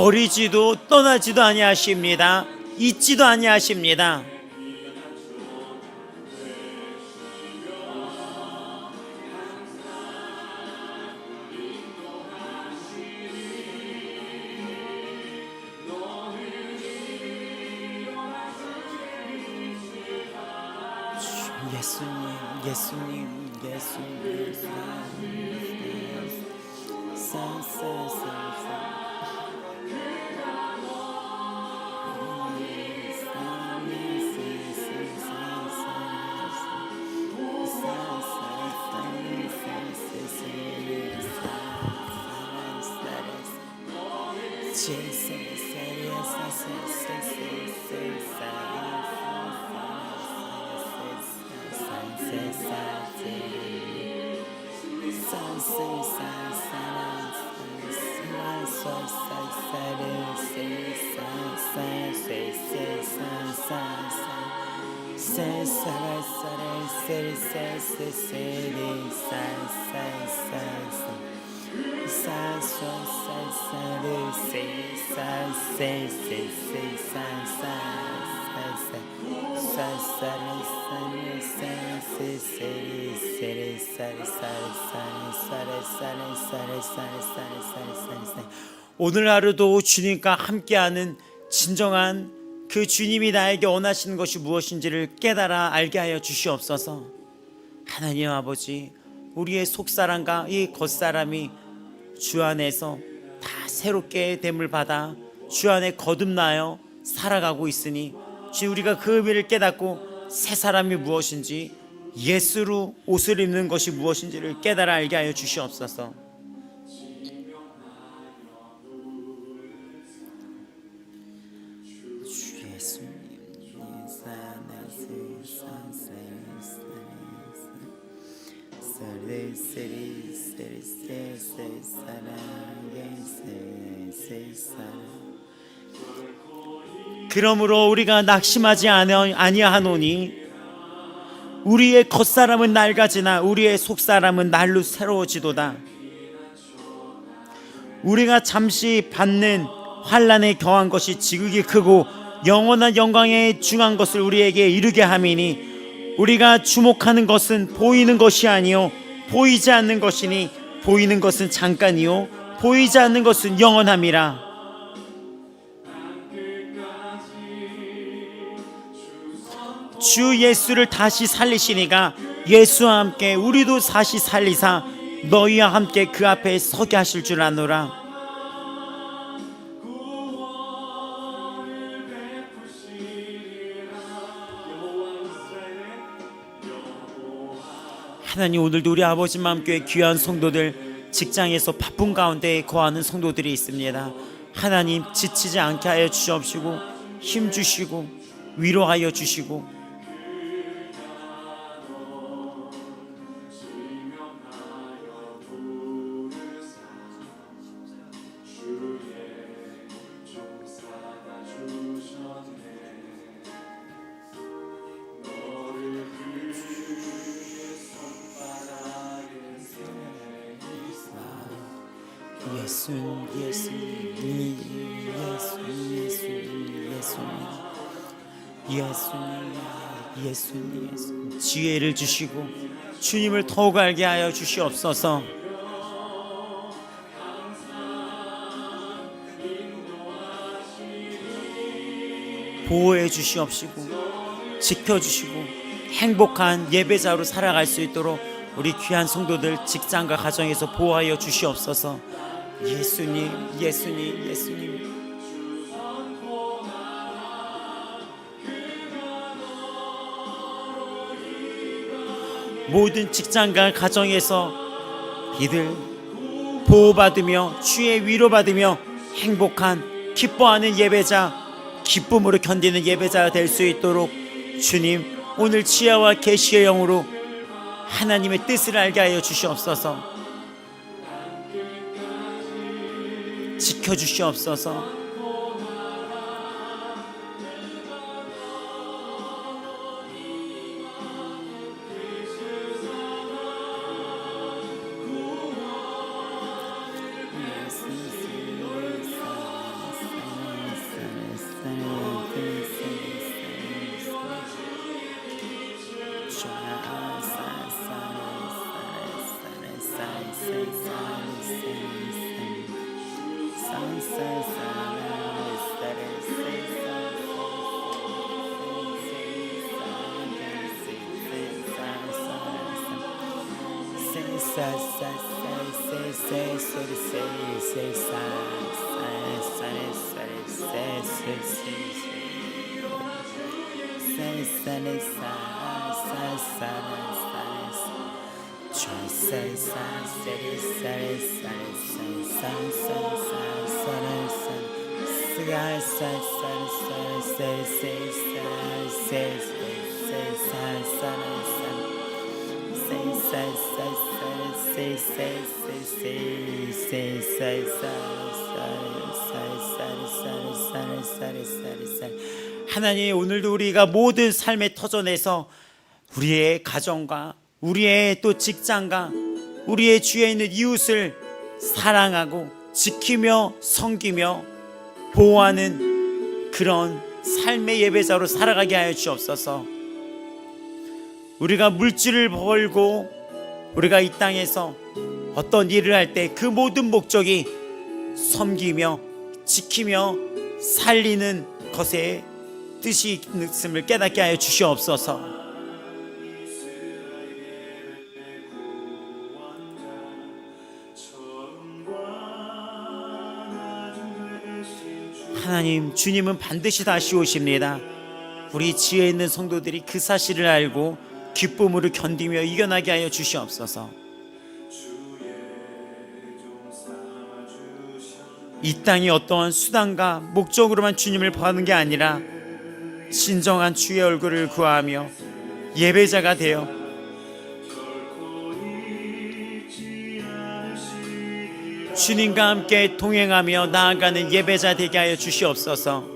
[SPEAKER 1] 버리지도 떠나지도 아니하십니다. 잊지도 아니하십니다. 예수님 오늘 하루도 주님과 함께하는 진정한 그 주님이 나에게 원하시는 것이 무엇인지를 깨달아 알게 하여 주시옵소서. 하나님 아버지, 우리의 속사람과 이 겉사람이 주 안에서 다 새롭게 됨을 받아 주 안에 거듭나여 살아가고 있으니 주 우리가 그 의미를 깨닫고 새 사람이 무엇인지, 예수로 옷을 입는 것이 무엇인지를 깨달아 알게 하여 주시옵소서. 그러므로 우리가 낙심하지 아니하노니 우리의 겉사람은 낡아지나 우리의 속사람은 날로 새로워지도다. 우리가 잠시 받는 환난에 경한 것이 지극히 크고 영원한 영광에 중한 것을 우리에게 이루게 함이니 우리가 주목하는 것은 보이는 것이 아니요 보이지 않는 것이니 보이는 것은 잠깐이요 보이지 않는 것은 영원함이라. 주 예수를 다시 살리시니가 예수와 함께 우리도 다시 살리사 너희와 함께 그 앞에 서게 하실 줄 아노라. 하나님, 오늘도 우리 아버지 마음교회 귀한 성도들, 직장에서 바쁜 가운데 거하는 성도들이 있습니다. 하나님, 지치지 않게 하여 주시옵시고 힘 주시고 위로하여 주시고 예수님 지혜를 주시고 주님을 더욱 알게 하여 주시옵소서. 보호해 주시옵시고 지켜주시고 행복한 예배자로 살아갈 수 있도록 우리 귀한 성도들 직장과 가정에서 보호하여 주시옵소서. 예수님, 예수님, 예수님. 모든 직장과 가정에서 이들 보호받으며 주의 위로받으며 행복한 기뻐하는 예배자, 기쁨으로 견디는 예배자가 될 수 있도록 주님 오늘 지혜와 계시의 영으로 하나님의 뜻을 알게 하여 주시옵소서. 지켜주시옵소서. 하나님, 오늘도 우리가 모든 삶의 터전에서 우리의 가정과 우리의 또 직장과 우리의 주위에 있는 이웃을 사랑하고 지키며 섬기며 보호하는 그런 삶의 예배자로 살아가게 하여 주옵소서. 우리가 물질을 벌고 우리가 이 땅에서 어떤 일을 할 때 그 모든 목적이 섬기며 지키며 살리는 것에 뜻이 있음을 깨닫게 하여 주시옵소서. 하나님, 주님은 반드시 다시 오십니다. 우리 지혜에 있는 성도들이 그 사실을 알고 기쁨으로 견디며 이겨나게 하여 주시옵소서. 이 땅이 어떠한 수단과 목적으로만 주님을 보는 게 아니라 진정한 주의 얼굴을 구하며 예배자가 되어 주님과 함께 동행하며 나아가는 예배자 되게 하여 주시옵소서.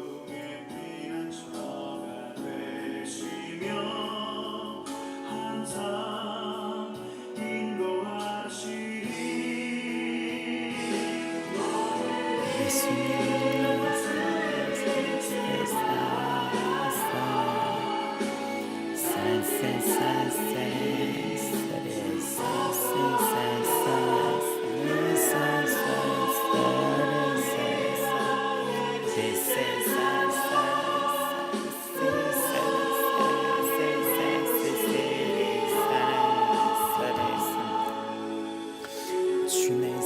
[SPEAKER 1] 주내